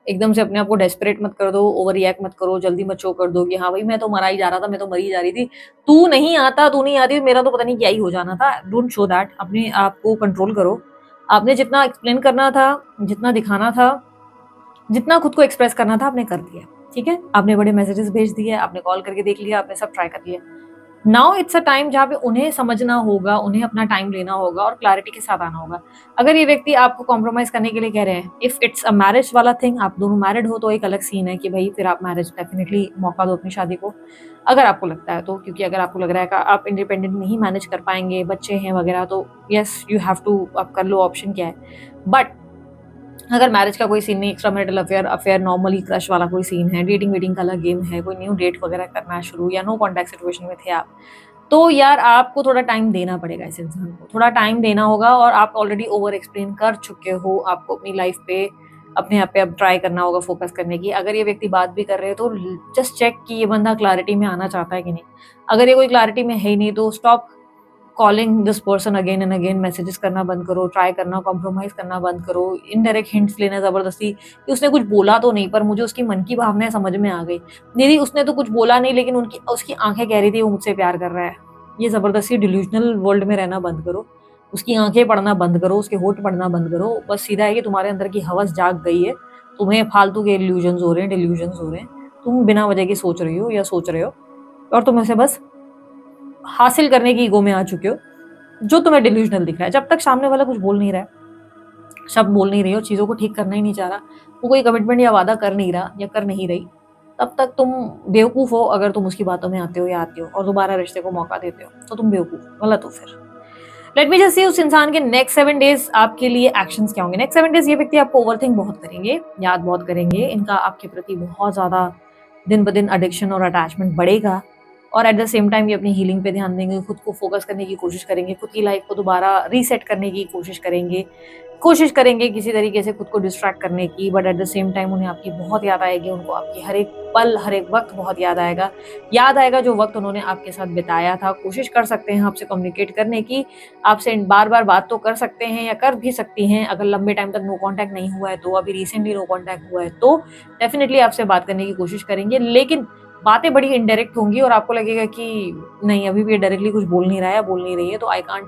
एकदम से अपने आप को डेस्परेट मत कर दो, ओवर रिएक्ट मत करो, जल्दी मत शो कर दो कि हाँ भाई मैं तो मरा ही जा रहा था, मैं तो मरी जा रही थी। तू नहीं आता, तू नहीं आती, मेरा तो पता नहीं क्या ही हो जाना था। डोंट शो दैट, अपने आप को कंट्रोल करो। आपने जितना एक्सप्लेन करना था, जितना दिखाना था, जितना खुद को एक्सप्रेस करना था, आपने कर दिया, ठीक है? आपने बड़े मैसेजेस भेज दिए, आपने कॉल करके देख लिया, आपने सब ट्राई कर लिया। नाउ इट्स अ टाइम जहाँ पे उन्हें समझना होगा, उन्हें अपना टाइम लेना होगा और क्लैरिटी के साथ आना होगा। अगर ये व्यक्ति आपको कॉम्प्रोमाइज़ करने के लिए कह रहे हैं, इफ इट्स अ मैरिज वाला थिंग, आप दोनों मैरिड हो तो एक अलग सीन है कि भई फिर आप मैरिज डेफिनिटली मौका दो अपनी शादी को, अगर आपको लगता है तो। क्योंकि अगर आपको लग रहा है कि आप इंडिपेंडेंट नहीं मैनेज कर पाएँगे, बच्चे हैं वगैरह, तो येस यू हैव टू, आप कर लो, ऑप्शन क्या है। बट अगर मैरिज का कोई सीन नहीं, extra marital affair affair normally crush वाला कोई सीन है, डेटिंग वेटिंग का अलग गेम है, कोई न्यू डेट वगैरह करना है शुरू, या नो कॉन्टैक्ट सिचुएशन में थे आप, तो यार आपको थोड़ा टाइम देना पड़ेगा इस इंसान को, थोड़ा टाइम देना होगा। और आप ऑलरेडी ओवर एक्सप्लेन कर चुके हो, आपको अपनी लाइफ पे, अपने आप पे अब ट्राई करना होगा फोकस करने की। अगर ये व्यक्ति बात भी कर रहे हैं तो जस्ट चेक कि ये बंदा क्लैरिटी में आना चाहता है कि नहीं। अगर ये कोई क्लैरिटी में है ही नहीं तो stop calling this person again and again, messages करना बंद करो, ट्राई करना, कॉम्प्रोमाइज़ करना बंद करो, इनडायरेक्ट हिंट्स लेना ज़बरदस्ती कि उसने कुछ बोला तो नहीं, पर मुझे उसकी मन की भावनाएँ समझ में आ गई। दीदी उसने तो कुछ बोला नहीं, लेकिन उनकी उसकी आँखें कह रही थी वो मुझसे प्यार कर रहा है। ये ज़बरदस्ती डिल्यूज़नल वर्ल्ड में रहना बंद करो, उसकी आँखें पढ़ना बंद करो, उसके होंठ पढ़ना बंद करो। बस सीधा है कि तुम्हारे अंदर की हवस जाग गई है, तुम्हें फालतू के इल्यूज़न्स हो रहे हैं, डिल्यूज़न्स हो रहे हैं। तुम बिना वजह के सोच रही हो या सोच रहे हो, और तुम ऐसे बस हासिल करने की ईगो में आ चुके हो, जो तुम्हें डिल्यूजनल दिख रहा है। जब तक सामने वाला कुछ बोल नहीं रहा है, शब्द बोल नहीं रही हो, चीज़ों को ठीक करना ही नहीं चाह रहा, वो कोई कमिटमेंट या वादा कर नहीं रहा या कर नहीं रही, तब तक तुम बेवकूफ़ हो। अगर तुम उसकी बातों में आते हो या आती हो और दोबारा रिश्ते को मौका देते हो, तो तुम बेवकूफ़ हो, गलत हो फिर। लेट मी जस्ट सी उस इंसान के नेक्स्ट 7 डेज़ आपके लिए एक्शंस क्या होंगे। नेक्स्ट 7 डेज़ ये व्यक्ति आपको ओवरथिंक बहुत करेंगे, याद बहुत करेंगे। इनका आपके प्रति बहुत ज़्यादा दिन-ब-दिन एडिक्शन और अटैचमेंट बढ़ेगा, और एट द सेम टाइम ये अपनी हीलिंग पे ध्यान देंगे, खुद को फोकस करने की कोशिश करेंगे, खुद की लाइफ को दोबारा रीसेट करने की कोशिश करेंगे किसी तरीके से खुद को डिस्ट्रैक्ट करने की। But at the same time उन्हें आपकी बहुत याद आएगी, उनको आपकी हर एक पल, हर एक वक्त बहुत याद आएगा जो वक्त उन्होंने आपके साथ बिताया था। कोशिश कर सकते हैं आपसे कम्युनिकेट करने की, आपसे बार-बार बात तो कर सकते हैं या कर भी सकती हैं। अगर लंबे टाइम तक नो कॉन्टैक्ट नहीं हुआ है तो, अभी रिसेंटली नो कॉन्टैक्ट हुआ है तो डेफिनिटली आपसे बात करने की कोशिश करेंगे, लेकिन बातें बड़ी इनडायरेक्ट होंगी और आपको लगेगा कि नहीं, अभी भी ये डायरेक्टली कुछ बोल नहीं रहा है या बोल नहीं रही है, तो I can't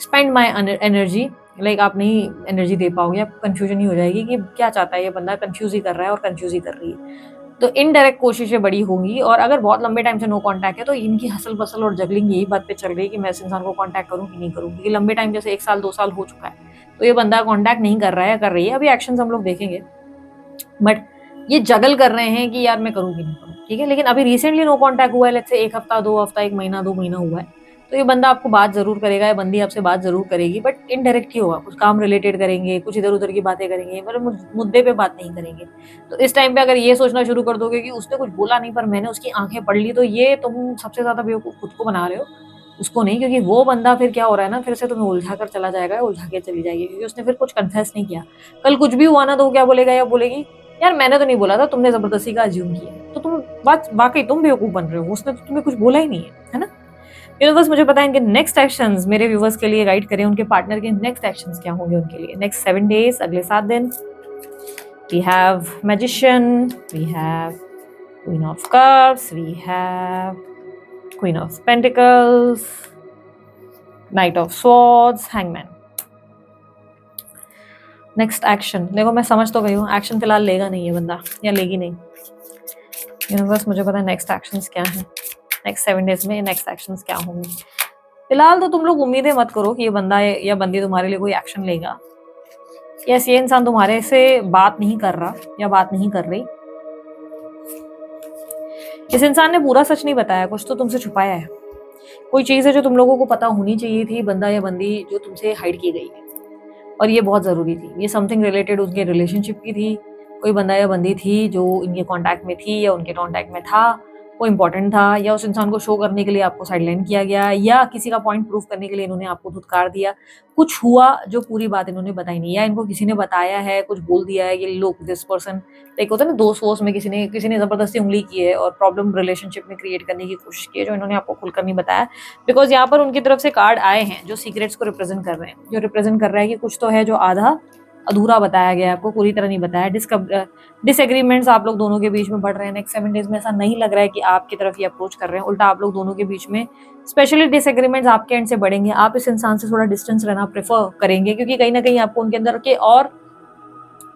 spend my energy, like आप नहीं एनर्जी दे पाओगे, आपको कंफ्यूजन ही हो जाएगी कि क्या चाहता है ये बंदा, कंफ्यूज ही कर रहा है और कंफ्यूज ही कर रही है। तो इनडायरेक्ट कोशिशें बड़ी होंगी। और अगर बहुत लंबे टाइम से नो कॉन्टैक्ट है तो इनकी हसल बसल और जगलिंग यही बात पे चल रही है कि मैं इस इंसान को कॉन्टैक्ट करूँ कि नहीं करूँ, क्योंकि लंबे टाइम जैसे 1 साल 2 साल हो चुका है, तो ये बंदा कॉन्टैक्ट नहीं कर रहा है या कर रही है। अभी एक्शंस हम लोग देखेंगे, बट ये जगल कर रहे हैं कि यार मैं करूँ कि नहीं करूँ, ठीक है। लेकिन अभी रिसेंटली नो कॉन्टैक्ट हुआ है, लेट्स से 1 हफ्ता 2 हफ्ता, 1 महीना 2 महीना हुआ है, तो ये बंदा आपको बात ज़रूर करेगा या बंदी आपसे बात ज़रूर करेगी, बट इनडायरेक्ट ही होगा। कुछ काम रिलेटेड करेंगे, कुछ इधर-उधर की बातें करेंगे, मतलब मुद्दे पे बात नहीं करेंगे। तो इस टाइम पे अगर ये सोचना शुरू कर दोगे कि उसने कुछ बोला नहीं पर मैंने उसकी आँखें पढ़ ली, तो ये तुम सबसे ज़्यादा बेवकूफ़ खुद को बना रहे हो। उसको नहीं, क्योंकि वो बंदा फिर क्या हो रहा है ना, फिर से तुम्हें उलझा कर चला जाएगा, उलझा के चली जाएगी, क्योंकि उसने फिर कुछ कन्फेस नहीं किया। कल कुछ भी हुआ ना तो वो क्या बोलेगा या बोलेगी, यार मैंने तो नहीं बोला था, तुमने जबरदस्ती का अज्यूम किया। तो तुम बात वाकई तुम बेवकूफ बन रहे हो, उसने तो तुम्हें कुछ बोला ही नहीं है ना। यूनिवर्स मुझे पता है इनके नेक्स्ट एक्शंस मेरे व्यूवर्स के लिए गाइड करें, उनके पार्टनर के नेक्स्ट एक्शंस क्या होंगे उनके लिए नेक्स्ट 7 days, अगले 7 दिन। We have magician, we have queen of cups, we have queen of pentacles, knight of swords, hangman. Next action देखो, मैं समझ तो गई हूँ एक्शन फिलहाल लेगा नहीं है बंदा, या लेगी नहीं। यूनिवर्स मुझे पता है नेक्स्ट एक्शंस क्या हैं, नेक्स्ट 7 days में नेक्स्ट एक्शंस क्या होंगे। फिलहाल तो तुम लोग उम्मीदें मत करो कि ये बंदा या बंदी तुम्हारे लिए कोई एक्शन लेगा। यस, ये इंसान तुम्हारे से बात नहीं कर रहा या बात नहीं कर रही। इस इंसान ने पूरा सच नहीं बताया, कुछ तो तुमसे छुपाया है। कोई चीज है जो तुम लोगों को पता होनी चाहिए थी, बंदा या बंदी जो तुमसे हाइड की गई है, और ये बहुत जरूरी थी। ये समथिंग रिलेटेड उनके रिलेशनशिप की थी। कोई बंदा या बंदी थी जो इनके कांटेक्ट में थी या उनके कांटेक्ट में था, वो इंपॉर्टेंट था, या उस इंसान को शो करने के लिए आपको साइडलाइन किया गया, या किसी का पॉइंट प्रूव करने के लिए इन्होंने आपको धुतकार दिया। कुछ हुआ जो पूरी बात इन्होंने बताई नहीं, या इनको किसी ने बताया है, कुछ बोल दिया है कि लोग दिस पर्सन, लाइक होता है ना दोस्त वोस्त में किसी ने जबरदस्ती उंगली की है और प्रॉब्लम रिलेशनशिप में क्रिएट करने की कोशिश की है, जो इन्होंने आपको खुलकर नहीं बताया। बिकॉज यहाँ पर उनकी तरफ से कार्ड आए हैं जो सीक्रेट्स को रिप्रेजेंट कर रहे हैं, जो रिप्रेजेंट कर रहा है कि कुछ तो है जो आधा अधूरा बताया गया है आपको, पूरी तरह नहीं बताया। डिसएग्रीमेंट्स आप लोग दोनों के बीच में बढ़ रहे हैं नेक्स्ट 7 days में। ऐसा नहीं लग रहा है कि आपकी तरफ ये अप्रोच कर रहे हैं, उल्टा आप लोग दोनों के बीच में स्पेशली डिसएग्रीमेंट्स आपके एंड से बढ़ेंगे। आप इस इंसान से थोड़ा डिस्टेंस रहना प्रेफर करेंगे, क्योंकि कहीं ना कहीं आपको उनके अंदर के और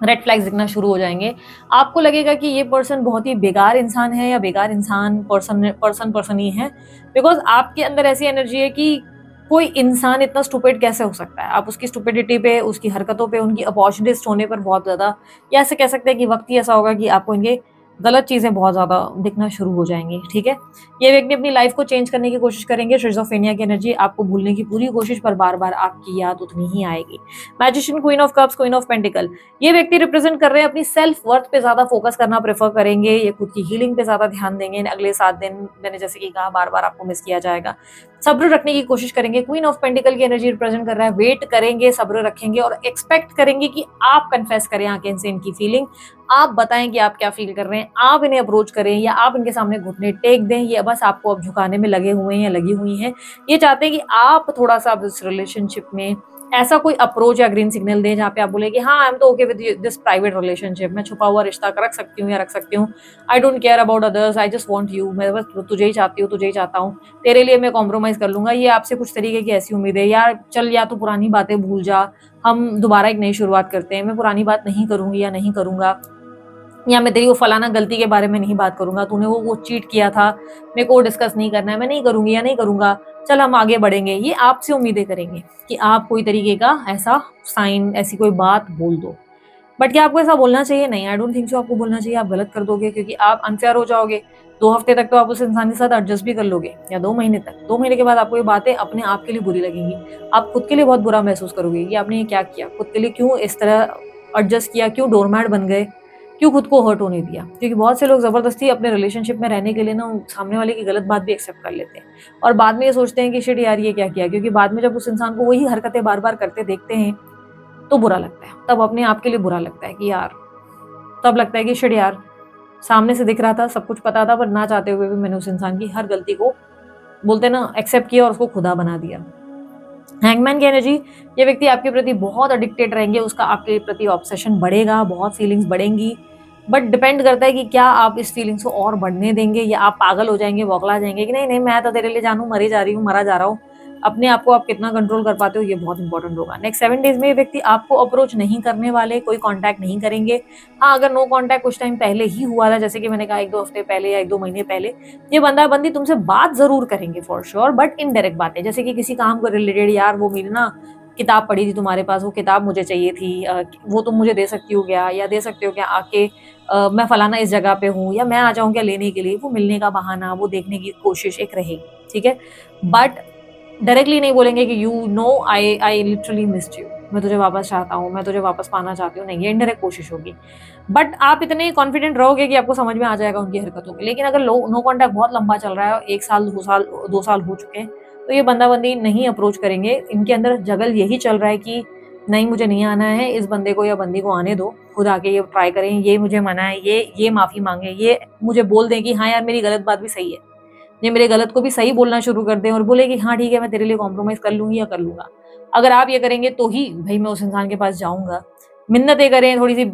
रेड फ्लैग्स दिखना शुरू हो जाएंगे। आपको लगेगा कि ये पर्सन बहुत ही बेकार इंसान है, या बेकार इंसान पर्सन ही है, बिकॉज आपके अंदर ऐसी एनर्जी है कि कोई इंसान इतना स्टूपिड कैसे हो सकता है। आप उसकी स्टूपिडिटी पे, उसकी हरकतों पे, उनकी अपॉर्चुनिस्ट होने पर बहुत ज्यादा, या ऐसे कह सकते हैं कि वक्त ही ऐसा होगा कि आपको इनके गलत चीजें बहुत ज्यादा दिखना शुरू हो जाएंगी। ठीक है, ये व्यक्ति अपनी लाइफ को चेंज करने की कोशिश करेंगे। शिज़ोफ्रेनिया की एनर्जी, आपको भूलने की पूरी कोशिश, पर बार बार आपकी याद उतनी ही आएगी। Magician, queen of cups, queen of pentacle, ये व्यक्ति रिप्रेजेंट कर रहे हैं अपनी सेल्फ वर्थ पे ज्यादा फोकस करना प्रेफर करेंगे। ये खुद की हीलिंग पे ज्यादा ध्यान देंगे अगले 7 दिन। मैंने जैसे कि कहा, बार बार आपको मिस किया जाएगा। सब्र रखने की कोशिश करेंगे। क्वीन ऑफ पेंटिकल की एनर्जी रिप्रेजेंट कर रहा है वेट करेंगे, सब्र रखेंगे, और एक्सपेक्ट करेंगे कि आप कन्फेस करें आके इनसे इनकी फीलिंग। आप बताएं कि आप क्या फील कर रहे हैं, आप इन्हें अप्रोच करें, या आप इनके सामने घुटने टेक दें। ये बस आपको अब झुकाने में लगे हुए हैं या लगी हुई हैं। ये चाहते हैं कि आप थोड़ा सा इस रिलेशनशिप में ऐसा कोई अप्रोच या ग्रीन सिग्नल दें जहाँ पे आप बोले कि हाँ, आई एम तो okay with this private relationship, मैं छुपा हुआ रिश्ता रख सकती हूँ या रख सकती हूँ। I don't care about others, I just want you, मैं बस तुझे ही चाहती हूँ, तुझे ही चाहता हूँ, तेरे लिए मैं कॉम्प्रोमाइज कर लूंगा। ये आपसे कुछ तरीके की ऐसी उम्मीद है, यार चल, या तो पुरानी बातें भूल जा, हम दोबारा एक नई शुरुआत करते हैं, मैं पुरानी बात नहीं करूंगी या नहीं करूंगा, या मैं तेरी वो फलाना गलती के बारे में नहीं बात करूंगा, तूने वो चीट किया था, मेरे को डिस्कस नहीं करना है, मैं नहीं करूंगी या नहीं करूंगा, चल हम आगे बढ़ेंगे। ये आपसे उम्मीदें करेंगे कि आप कोई तरीके का ऐसा साइन, ऐसी कोई बात बोल दो। बट क्या आपको ऐसा बोलना चाहिए? नहीं, आई डोंट थिंक सो आपको बोलना चाहिए। आप गलत कर दोगे, क्योंकि आप अनफेयर हो जाओगे। 2 हफ्ते तक तो आप उस इंसान के साथ एडजस्ट भी कर लोगे, या 2 महीने तक। 2 महीने के बाद आपको ये बातें अपने आप के लिए बुरी लगेंगी। आप खुद के लिए बहुत बुरा महसूस करोगे कि आपने ये क्या किया, खुद के लिए क्यों इस तरह एडजस्ट किया, क्यों डोरमैट बन गए, क्यों खुद को हर्ट होने दिया। क्योंकि बहुत से लोग जबरदस्ती अपने रिलेशनशिप में रहने के लिए ना सामने वाले की गलत बात भी एक्सेप्ट कर लेते हैं, और बाद में ये सोचते हैं कि शिट यार ये क्या किया। क्योंकि बाद में जब उस इंसान को वही हरकतें बार बार करते देखते हैं तो बुरा लगता है, तब अपने आप के लिए बुरा लगता है कि यार, तब लगता है कि शिट यार, सामने से दिख रहा था, सब कुछ पता था, पर ना चाहते हुए भी मैंने उस इंसान की हर गलती को, बोलते ना, एक्सेप्ट किया और उसको खुदा बना दिया। हैंगमैन की एनर्जी, ये व्यक्ति आपके प्रति बहुत एडिक्टेड रहेंगे, उसका आपके प्रति ऑब्सेशन बढ़ेगा, बहुत फीलिंग्स बढ़ेंगी। बट डिपेंड करता है कि क्या आप इस फीलिंग्स को और बढ़ने देंगे, या आप पागल हो जाएंगे, बौखला जाएंगे कि नहीं नहीं मैं तो तेरे लिए जानू, मरी जा रही हूँ, मरा जा रहा हूँ। अपने आप को आप कितना कंट्रोल कर पाते हो, ये बहुत इंपॉर्टेंट होगा। नेक्स्ट 7 डेज में ये व्यक्ति आपको अप्रोच नहीं करने वाले, कोई कांटेक्ट नहीं करेंगे। हाँ, अगर नो कांटेक्ट कुछ टाइम पहले ही हुआ था, जैसे कि मैंने कहा 1-2 हफ्ते पहले या 1-2 महीने पहले, ये बंदा बंदी तुमसे बात जरूर करेंगे फॉर श्योर, बट इनडायरेक्ट बातें, जैसे कि किसी काम को रिलेटेड, यार वो मेरी ना किताब पड़ी थी तुम्हारे पास, वो किताब मुझे चाहिए थी, वो तुम मुझे दे सकती हो क्या, या दे सकते हो क्या आके, मैं फलाना इस जगह पे हूँ, या मैं आ जाऊँ क्या लेने के लिए। वो मिलने का बहाना, वो देखने की कोशिश एक रहेगी, ठीक है। बट डायरेक्टली नहीं बोलेंगे कि you know I literally missed you, मैं तुझे वापस चाहता हूँ, मैं तुझे वापस पाना चाहती हूँ, नहीं, ये इनडायरेक्ट कोशिश होगी। बट आप इतने कॉन्फिडेंट रहोगे कि आपको समझ में आ जाएगा उनकी हरकतों के। लेकिन अगर नो कॉन्टैक्ट बहुत लंबा चल रहा है, 1 साल 2 साल 2 साल हो चुके हैं, तो ये बंदा बंदी नहीं अप्रोच करेंगे। इनके अंदर जगल यही चल रहा है कि नहीं मुझे नहीं आना है, इस बंदे को या बंदी को आने दो, खुद आके ये ट्राई करें, ये मुझे मना है, ये माफी मांगे, ये मुझे बोल दें कि हाँ यार मेरी गलत बात भी सही है, ये मेरे गलत को भी सही बोलना शुरू कर दें और बोले कि हाँ ठीक है मैं तेरे लिए कॉम्प्रोमाइज कर लूंगी या कर लूंगा। अगर आप ये करेंगे तो ही भाई मैं उस इंसान के पास जाऊंगा। मिन्नतें करें, थोड़ी सी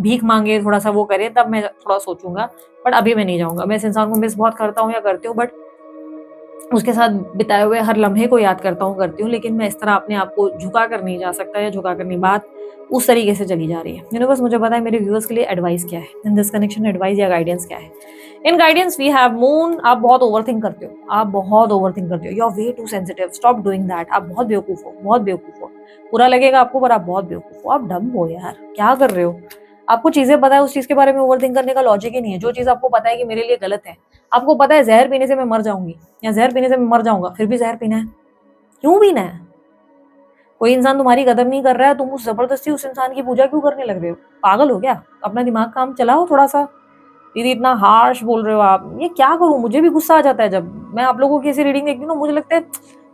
भीख मांगे, थोड़ा सा वो करें, तब मैं थोड़ा सोचूंगा, बट अभी मैं नहीं जाऊंगा। मैं इस इंसान को मिस बहुत करता हूँ या करती हूँ, बट उसके साथ बिताए हुए हर लम्हे को याद करता हूँ, करती हूँ, लेकिन मैं इस तरह अपने आप को झुका कर नहीं जा सकता, या झुका कर नहीं, बात उस तरीके से चली जा रही है। यूनिवर्स मुझे पता है मेरे व्यूअर्स के लिए एडवाइस क्या है इन दिस कनेक्शन, एडवाइस या गाइडेंस क्या है। In guidance we have moon. आप बहुत ओवरथिंक करते हो, आप बहुत ओवरथिंक करते हो, you are way too sensitive, stop doing that. आप बहुत बेवकूफ हो, बहुत बेवकूफ हो। बुरा लगेगा आपको, पर आप बहुत बेवकूफ हो, आप डम हो यार, क्या कर रहे हो। आपको चीजें पता है, उस चीज के बारे में ओवरथिंक करने का लॉजिक ही नहीं है। जो चीज आपको पता है कि मेरे लिए गलत है, आपको पता है जहर पीने से मैं मर जाऊंगी या जहर पीने से मैं मर जाऊंगा, फिर भी जहर पीना है। क्यों पीना है? कोई इंसान तुम्हारी कदर नहीं कर रहा है, तुम उस जबरदस्ती उस इंसान की पूजा क्यों करने लग रहे हो? पागल हो क्या? अपना दिमाग काम चलाओ थोड़ा सा। दीदी इतना हार्श बोल रहे हो आप, ये क्या करूं? मुझे भी गुस्सा आ जाता है जब मैं आप लोगों की ऐसी रीडिंग देखती हूँ ना, मुझे लगता है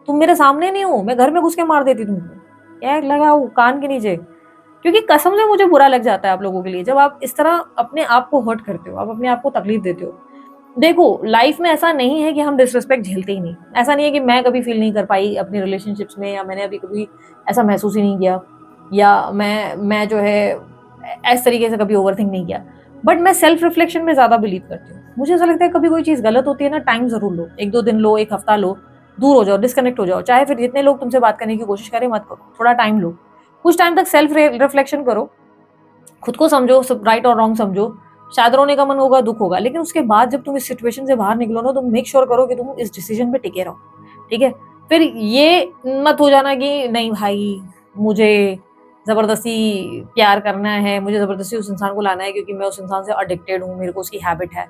तुम मेरे सामने नहीं हो, मैं घर में घुस के मार देती तुमको। क्या लगाओ कान के नीचे, क्योंकि कसम से मुझे बुरा लग जाता है आप लोगों के लिए जब आप इस तरह अपने आप को हर्ट करते हो, आप अपने आप को तकलीफ देते हो। देखो लाइफ में ऐसा नहीं है कि हम डिसरिस्पेक्ट झेलते ही नहीं, ऐसा नहीं है कि मैं कभी फील नहीं कर पाई अपनी रिलेशनशिप्स में, या मैंने अभी कभी ऐसा महसूस ही नहीं किया, या मैं जो है इस तरीके से कभी ओवरथिंक नहीं किया। बट मैं सेल्फ रिफ्लेक्शन में ज्यादा बिलीव करती हूँ। मुझे ऐसा लगता है कभी कोई चीज गलत होती है ना, टाइम जरूर लो, 1-2 दिन लो, एक हफ्ता लो, दूर हो जाओ, डिस्कनेक्ट हो जाओ, चाहे फिर जितने लोग तुमसे बात करने की कोशिश करें मत करो, थोड़ा टाइम लो, कुछ टाइम तक सेल्फ रिफ्लेक्शन करो, खुद को समझो, सब राइट और रॉन्ग समझो। शायद रोने का मन होगा, दुख होगा, लेकिन उसके बाद जब तुम इस सिचुएशन से बाहर निकलो ना, तुम मेक श्योर करो कि तुम इस डिसीजन पे टिके रहो, ठीक है। फिर ये मत हो जाना कि नहीं भाई मुझे जबरदस्ती प्यार करना है, मुझे जबरदस्ती उस इंसान को लाना है क्योंकि मैं उस इंसान से अडिक्टेड हूँ, मेरे को उसकी हैबिट है।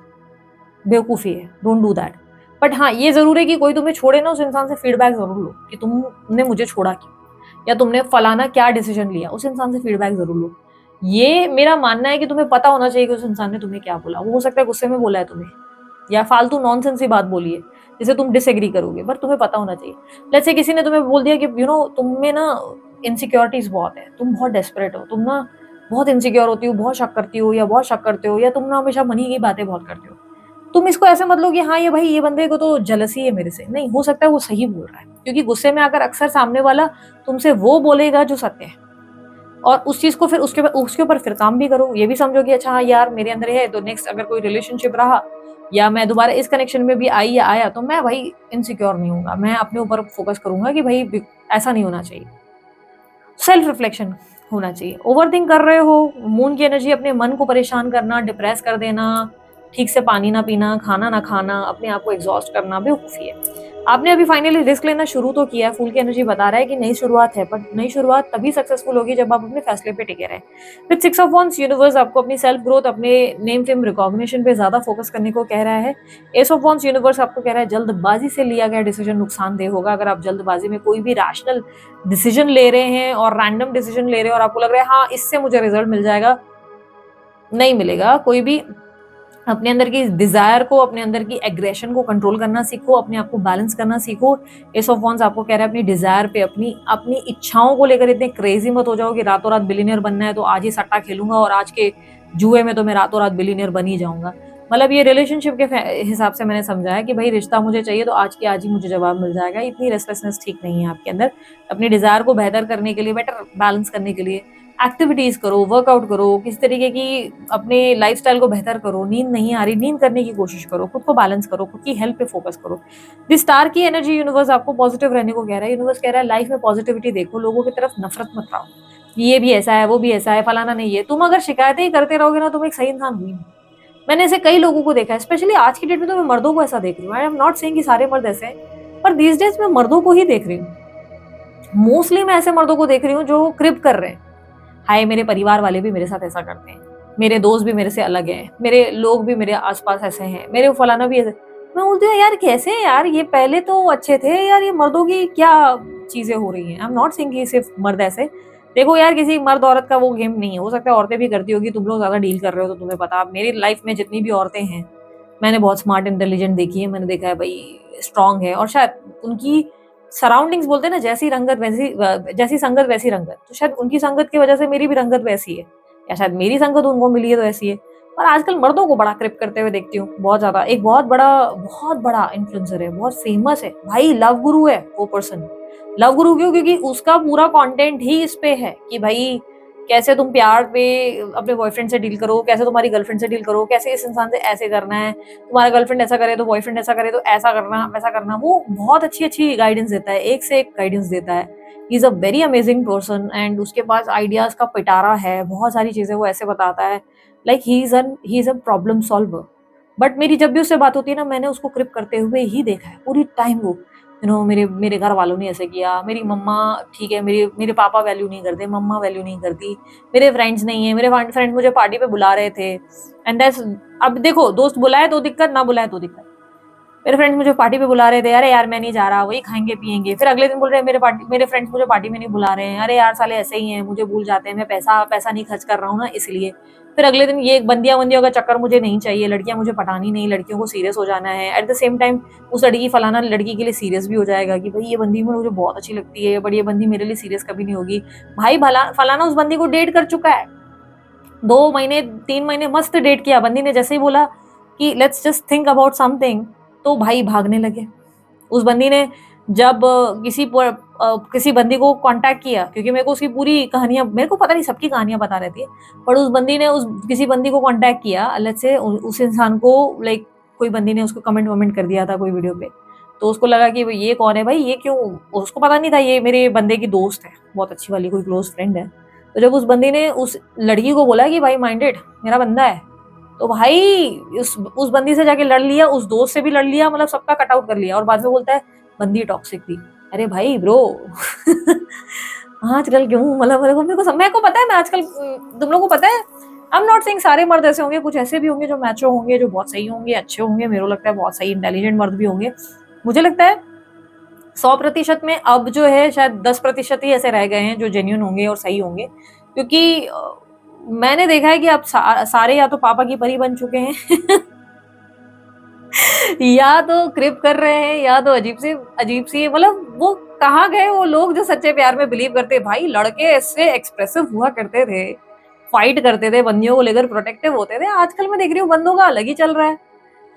बेवकूफ़ी है, डोंट डू दैट। बट हाँ ये जरूर है कि कोई तुम्हें छोड़े ना, उस इंसान से फीडबैक जरूर लो कि तुमने मुझे छोड़ा क्यों, या तुमने फलाना क्या डिसीजन लिया, उस इंसान से फीडबैक जरूर लो। ये मेरा मानना है कि तुम्हें पता होना चाहिए कि उस इंसान ने तुम्हें क्या बोला। वो हो सकता है गुस्से में बोला है तुम्हें, या फालतू नॉनसेंस की बात बोली है जिसे तुम डिसएग्री करोगे, पर तुम्हें पता होना चाहिए। लेट्स से किसी ने तुम्हें बोल दिया कि यू नो तुम में ना इनसिक्योरिटीज बहुत है, तुम बहुत डेस्परेट हो, तुम ना बहुत इनसिक्योर होती हो, बहुत शक करती हो, या बहुत शक करते हो, या तुम ना हमेशा मनी की बातें बहुत करते हो। तुम इसको ऐसे मत लो कि हाँ ये भाई ये बंदे को तो जलसी है मेरे से, नहीं, हो सकता है वो सही बोल रहा है, क्योंकि गुस्से में आकर अक्सर सामने वाला तुमसे वो बोलेगा जो सत्य है, और उस चीज को फिर उसके ऊपर फिर काम भी करो। ये भी समझो कि अच्छा हाँ यार मेरे अंदर है, तो नेक्स्ट अगर कोई रिलेशनशिप रहा या मैं दोबारा इस कनेक्शन में भी आई या आया, तो मैं भाई इनसिक्योर नहीं हूँ, मैं अपने ऊपर फोकस करूंगा कि भाई ऐसा नहीं होना चाहिए। सेल्फ रिफ्लेक्शन होना चाहिए। ओवरथिंक कर रहे हो, मून की एनर्जी, अपने मन को परेशान करना, डिप्रेस कर देना, ठीक से पानी ना पीना, खाना ना खाना, अपने आप को एग्जॉस्ट करना, बेवकूफ़ी है। आपने अभी फाइनली रिस्क लेना शुरू तो किया है, फूल की एनर्जी बता रहा है कि नई शुरुआत है, बट नई शुरुआत तभी सक्सेसफुल होगी जब आप अपने फैसले पे टिके रहें। विद 6 ऑफ वांड्स यूनिवर्स आपको अपनी सेल्फ ग्रोथ, अपने नेम फेम रिकॉग्निशन पे ज्यादा फोकस करने को कह रहा है। एस ऑफ वांड्स यूनिवर्स आपको कह रहा है जल्दबाजी से लिया गया डिसीजन नुकसानदेह होगा। अगर आप जल्दबाजी में कोई भी रैशनल डिसीजन ले रहे हैं और रैंडम डिसीजन ले रहे हैं और आपको लग रहा है हाँ इससे मुझे रिजल्ट मिल जाएगा, नहीं मिलेगा। कोई भी अपने अंदर की डिजायर को, अपने अंदर की एग्रेशन को कंट्रोल करना सीखो, अपने आप को बैलेंस करना सीखो। एस ऑफ वांड्स आपको कह रहा है अपनी डिजायर पे, अपनी अपनी इच्छाओं को लेकर इतने क्रेजी मत हो जाओ कि रातों रात बिलियनियर बनना है तो आज ही सट्टा खेलूंगा और आज के जुए में तो मैं रातों रात बिलियनियर बन ही जाऊंगा। मतलब ये रिलेशनशिप के हिसाब से मैंने समझा है कि भाई रिश्ता मुझे चाहिए तो आज के आज ही मुझे जवाब मिल जाएगा। इतनी रेस्टलेसनेस ठीक नहीं है आपके अंदर। अपनी डिजायर को बेहतर करने के लिए, बेटर बैलेंस करने के लिए एक्टिविटीज करो, वर्कआउट करो, किस तरीके की अपने लाइफस्टाइल को बेहतर करो। नींद नहीं आ रही, नींद करने की कोशिश करो, खुद को बैलेंस करो, खुद की हेल्थ पे फोकस करो। दिस स्टार की एनर्जी यूनिवर्स आपको पॉजिटिव रहने को कह रहा है। यूनिवर्स कह रहा है लाइफ में पॉजिटिविटी देखो, लोगों की तरफ नफरत मत रहो, ये भी ऐसा है, वो भी ऐसा है, फलाना नहीं है। तुम अगर शिकायतें ही करते रहोगे ना, तुम एक सही इंसान हुई नहीं। मैंने ऐसे कई लोगों को देखा है, स्पेशली आज की डेट में तो मैं मर्दों को ऐसा देख रही हूँ। आई एम नॉट सेइंग कि सारे मर्द ऐसे हैं, पर दीज डेज मैं मर्दों को ही देख रही हूँ। मोस्टली मैं ऐसे मर्दों को देख रही हूँ जो क्रिप कर रहे हैं, हाय मेरे परिवार वाले भी मेरे साथ ऐसा करते हैं, मेरे दोस्त भी मेरे से अलग हैं, मेरे लोग भी मेरे आसपास ऐसे हैं, मेरे फलाना भी ऐसे। मैं बोलती हूँ यार कैसे हैं यार, ये पहले तो अच्छे थे यार, ये मर्दों की क्या चीजें हो रही हैं। आई एम नॉट सेइंग कि सिर्फ मर्द ऐसे। देखो यार किसी मर्द औरत का वो गेम नहीं है, हो सकता है औरतें भी करती होगी, तुम लोग ज्यादा डील कर रहे हो तो तुम्हें पता। मेरी लाइफ में जितनी भी औरतें हैं मैंने बहुत स्मार्ट इंटेलिजेंट देखी है, मैंने देखा है भाई स्ट्रांग है, और शायद उनकी सराउंडिंग्स बोलते हैं ना, जैसी संगत वैसी रंगत, तो शायद उनकी संगत की वजह से मेरी भी रंगत वैसी है, या शायद मेरी संगत उनको मिली है तो ऐसी है। और आजकल मर्दों को बड़ा क्रिप करते हुए देखती हूँ बहुत ज्यादा। एक बहुत बड़ा इन्फ्लुएंसर है, बहुत फेमस है भाई, लव गुरु है वो पर्सन। लव गुरु क्यों? क्योंकि उसका पूरा कंटेंट ही इस पे है कि भाई कैसे तुम प्यार पे अपने बॉयफ्रेंड से डील करो, कैसे तुम्हारी गर्लफ्रेंड से डील करो, कैसे इस इंसान से ऐसे करना है, तुम्हारा गर्लफ्रेंड ऐसा करे तो बॉयफ्रेंड ऐसा करे तो ऐसा करना वैसा करना। वो बहुत अच्छी अच्छी गाइडेंस देता है, एक से एक गाइडेंस देता है। He is a very amazing person and उसके पास आइडियाज का पिटारा है, बहुत सारी चीजें वो ऐसे बताता है। Like he is a problem solver. But मेरी जब भी उससे बात होती है ना, मैंने उसको क्रिप करते हुए ही देखा है पूरी टाइम। वो मेरे मेरे घर वालों ने ऐसे किया, मेरी मम्मा ठीक है, मेरे मेरे पापा वैल्यू नहीं करते, मम्मा वैल्यू नहीं करती, मेरे फ्रेंड्स नहीं है, मेरे फ्रेंड्स मुझे पार्टी पे बुला रहे थे एंड दैट्स। अब देखो, दोस्त बुलाए तो दिक्कत, ना बुलाए तो दिक्कत। मेरे फ्रेंड्स मुझे पार्टी पे बुला रहे थे, अरे यार मैं नहीं जा रहा, वही खाएंगे पियेंगे। फिर अगले दिन बोल रहे हैं मेरे फ्रेंड्स मुझे पार्टी में नहीं बुला रहे हैं, अरे यार साले ऐसे ही हैं, मुझे भूल जाते हैं, मैं पैसा पैसा नहीं खर्च कर रहा हूँ ना इसलिए। फिर अगले दिन ये बंदियों का चक्कर मुझे नहीं चाहिए, लड़कियां मुझे पटानी नहीं, लड़कियों को सीरियस हो जाना है। एट द सेम टाइम उस लड़की फलाना लड़की के लिए सीरियस भी हो जाएगा कि भाई ये बंदी मुझे बहुत अच्छी लगती है, बट ये बंदी मेरे लिए सीरियस कभी नहीं होगी। भाई फलाना उस बंदी को डेट कर चुका है, 2 महीने 3 महीने मस्त डेट किया। बंदी ने जैसे ही बोला कि let's just think about something, तो भाई भागने लगे। उस बंदी ने जब किसी बंदी को कांटेक्ट किया, क्योंकि मेरे को उसकी पूरी कहानियां, मेरे को पता नहीं सबकी कहानियां बता रहती है, पर उस बंदी ने उस किसी बंदी को कांटेक्ट किया, लेट्स से उस इंसान को, लाइक कोई बंदी ने उसको कमेंट वमेंट कर दिया था कोई वीडियो पे, तो उसको लगा कि ये कौन है भाई, ये क्यों, उसको पता नहीं था ये मेरे बंदे की दोस्त है, बहुत अच्छी वाली कोई क्लोज फ्रेंड है। तो जब उस बंदी ने उस लड़की को बोला कि भाई माइंडेड मेरा बंदा है, तो भाई उस बंदी से जाके लड़ लिया, उस दोस्त से भी लड़ लिया, मतलब सबका कट आउट कर लिया, और बाद में बोलता है बंदी टॉक्सिक थी। अरे भाई ब्रो आजकल क्यों, मतलब मेरे को पता है, मैं आजकल तुम लोगों को पता है, आई एम नॉट सेइंग सारे मर्द ऐसे होंगे, कुछ ऐसे भी होंगे जो मैचो होंगे, जो बहुत सही होंगे, अच्छे होंगे, मेरे को लगता है बहुत सही इंटेलिजेंट मर्द भी होंगे। मुझे लगता है 100% में अब जो है शायद 10% ही ऐसे रह गए हैं जो जेन्युइन होंगे और सही होंगे, क्योंकि मैंने देखा है कि अब सारे या तो पापा की परी बन चुके हैं या तो क्रिप कर रहे हैं, या तो अजीब सी, मतलब वो कहाँ गए वो लोग जो सच्चे प्यार में बिलीव करते। भाई लड़के ऐसे एक्सप्रेसिव हुआ करते थे, फाइट करते थे, बंदियों को लेकर प्रोटेक्टिव होते थे। आजकल मैं देख रही हूँ बंदों का अलग ही चल रहा है।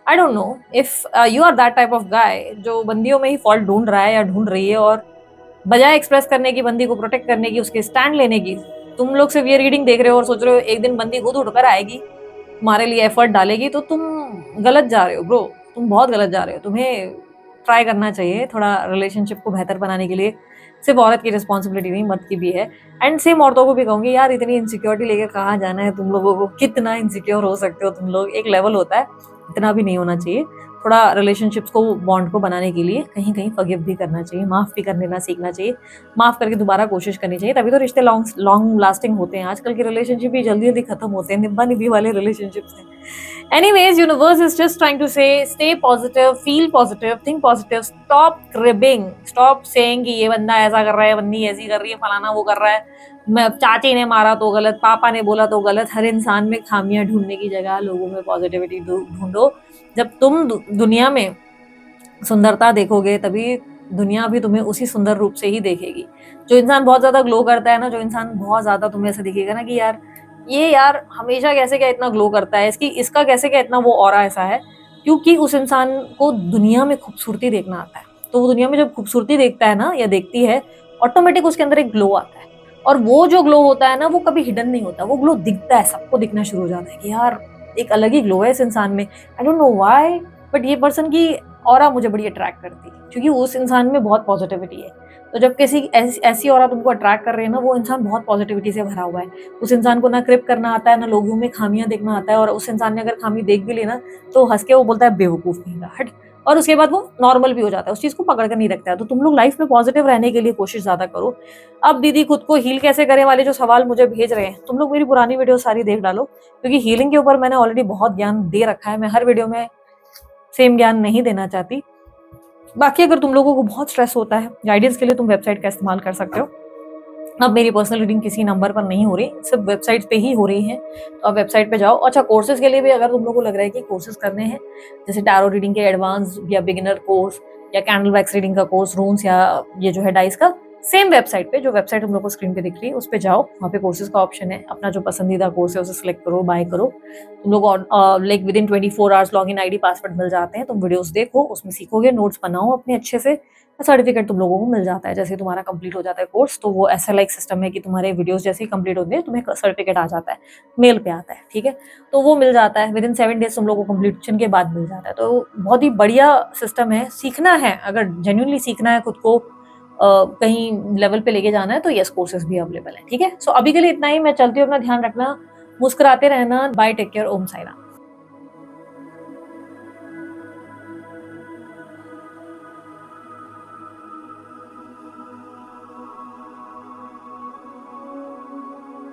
I don't know if you are that type of guy जो बंदियों में ही फॉल्ट ढूंढ रहा है या ढूंढ रही है, और बजाय एक्सप्रेस करने की, बंदी को प्रोटेक्ट करने की, उसके स्टैंड लेने की, तुम लोग सिर्फ ये रीडिंग देख रहे हो और सोच रहे हो एक दिन बंदी खुद उठकर आएगी, तुम्हारे लिए एफर्ट डालेगी, तो तुम गलत जा रहे हो ब्रो, तुम बहुत गलत जा रहे हो। तुम्हें ट्राई करना चाहिए थोड़ा रिलेशनशिप को बेहतर बनाने के लिए। सिर्फ औरत की रिस्पॉन्सिबिलिटी नहीं, मर्द की भी है। एंड सेम औरतों को भी कहूंगी, यार इतनी इनसिक्योरिटी लेके कहाँ जाना है तुम लोगों को, कितना इनसिक्योर हो सकते हो तुम लोग, एक लेवल होता है, इतना भी नहीं होना चाहिए। थोड़ा रिलेशनशिप्स को, बॉन्ड को बनाने के लिए कहीं कहीं फॉरगिव भी करना चाहिए, माफ भी कर लेना सीखना चाहिए, माफ करके दोबारा कोशिश करनी चाहिए, तभी तो रिश्ते लॉन्ग लास्टिंग होते हैं। आजकल के रिलेशनशिप भी जल्दी जल्दी खत्म होते हैं, निब्बा निब्बी वाले रिलेशनशिप्स हैं। Anyways, universe is just trying to say, stay positive, feel positive, think positive, stop cribbing, stop saying कि ये बंदा ऐसा कर रहा है, बंदी ऐसी कर रही है, फलाना वो कर रहा है, मैं चाची ने मारा तो गलत, पापा ने बोला तो गलत। हर इंसान में खामियां ढूंढने की जगह लोगों में पॉजिटिविटी ढूंढो। जब तुम दुनिया में सुंदरता देखोगे, तभी दुनिया भी तुम्हें उसी सुंदर रूप से ही देखेगी। जो इंसान बहुत ज्यादा ग्लो करता है ना, जो इंसान बहुत ज्यादा तुम्हें ऐसा दिखेगा ना कि यार हमेशा कैसे क्या इतना ग्लो करता है, इसका कैसे क्या इतना वो ऑरा ऐसा है, क्योंकि उस इंसान को दुनिया में खूबसूरती देखना आता है। तो वो दुनिया में जब खूबसूरती देखता है ना, या देखती है, ऑटोमेटिक उसके अंदर एक ग्लो आता है। और वो जो ग्लो होता है ना, वो कभी हिडन नहीं होता, वो ग्लो दिखता है, सबको दिखना शुरू हो जाता है कि यार एक अलग ही ग्लो है इस इंसान में। आई डोंट नो व्हाई, बट ये पर्सन की ऑरा मुझे बड़ी अट्रैक्ट करती है, क्योंकि उस इंसान में बहुत पॉजिटिविटी है। तो जब किसी ऐसी ऑरा तुमको अट्रैक्ट कर रही है ना, वो इंसान बहुत पॉजिटिविटी से भरा हुआ है। उस इंसान को ना क्रिप करना आता है, ना लोगों में खामियां देखना आता है, और उस इंसान ने अगर खामी देख भी ली ना, तो हंस के वो बोलता है बेवकूफ नहीं रहा, हट, और उसके बाद वो नॉर्मल भी हो जाता है, उस चीज को पकड़ कर नहीं रखता है। तो तुम लोग लाइफ में पॉजिटिव रहने के लिए कोशिश ज्यादा करो। अब दीदी खुद को हील कैसे करें वाले जो सवाल मुझे भेज रहे हैं, तुम लोग मेरी पुरानी वीडियो सारी देख डालो, क्योंकि हीलिंग के ऊपर मैंने ऑलरेडी बहुत ज्ञान दे रखा है। मैं हर वीडियो में सेम ज्ञान नहीं देना चाहती। बाकी अगर तुम लोगों को बहुत स्ट्रेस होता है, गाइडेंस के लिए तुम वेबसाइट का इस्तेमाल कर सकते हो। अब मेरी पर्सनल रीडिंग किसी नंबर पर नहीं हो रही, सिर्फ वेबसाइट पे ही हो रही है, तो आप वेबसाइट पे जाओ। अच्छा, कोर्सेज के लिए भी अगर तुम लोगों को लग रहा है कि कोर्सेज करने हैं, जैसे टैरो रीडिंग के एडवांस या बिगिनर कोर्स, या कैंडल वैक्स रीडिंग का कोर्स, रून्स या ये जो है डाइस का, सेम वेबसाइट पे, जो वेबसाइट तुम लोग को स्क्रीन पे दिख रही है उस पे जाओ, वहाँ पे कोर्सेज का ऑप्शन है, अपना जो पसंदीदा कोर्स है उसे सिलेक्ट करो, बाय करो। तुम लोग like within 24 hours login ID password मिल जाते हैं, तुम वीडियोस देखो, उसमें सीखोगे, नोट्स बनाओ अपने अच्छे से, सर्टिफिकेट तुम लोगों को मिल जाता है। जैसे तुम्हारा कंप्लीट हो जाता है कोर्स, तो वो ऐसा लाइक सिस्टम है कि तुम्हारे वीडियोस जैसे ही कंप्लीट होते हैं तुम्हें सर्टिफिकेट आ जाता है, मेल पे आता है, ठीक है। तो वो मिल जाता है विद इन 7 डेज, तुम लोगों को कंप्लीशन के बाद मिल जाता है। तो बहुत ही बढ़िया सिस्टम है। सीखना है, अगर जेन्युइनली सीखना है, खुद को कहीं लेवल पे लेके जाना है, तो यस कोर्सेज भी अवेलेबल है, ठीक है। सो अभी के लिए इतना ही, मैं चलती हूँ, अपना ध्यान रखना, मुस्कुराते रहना, बाय, टेक केयर, ओम साई राम।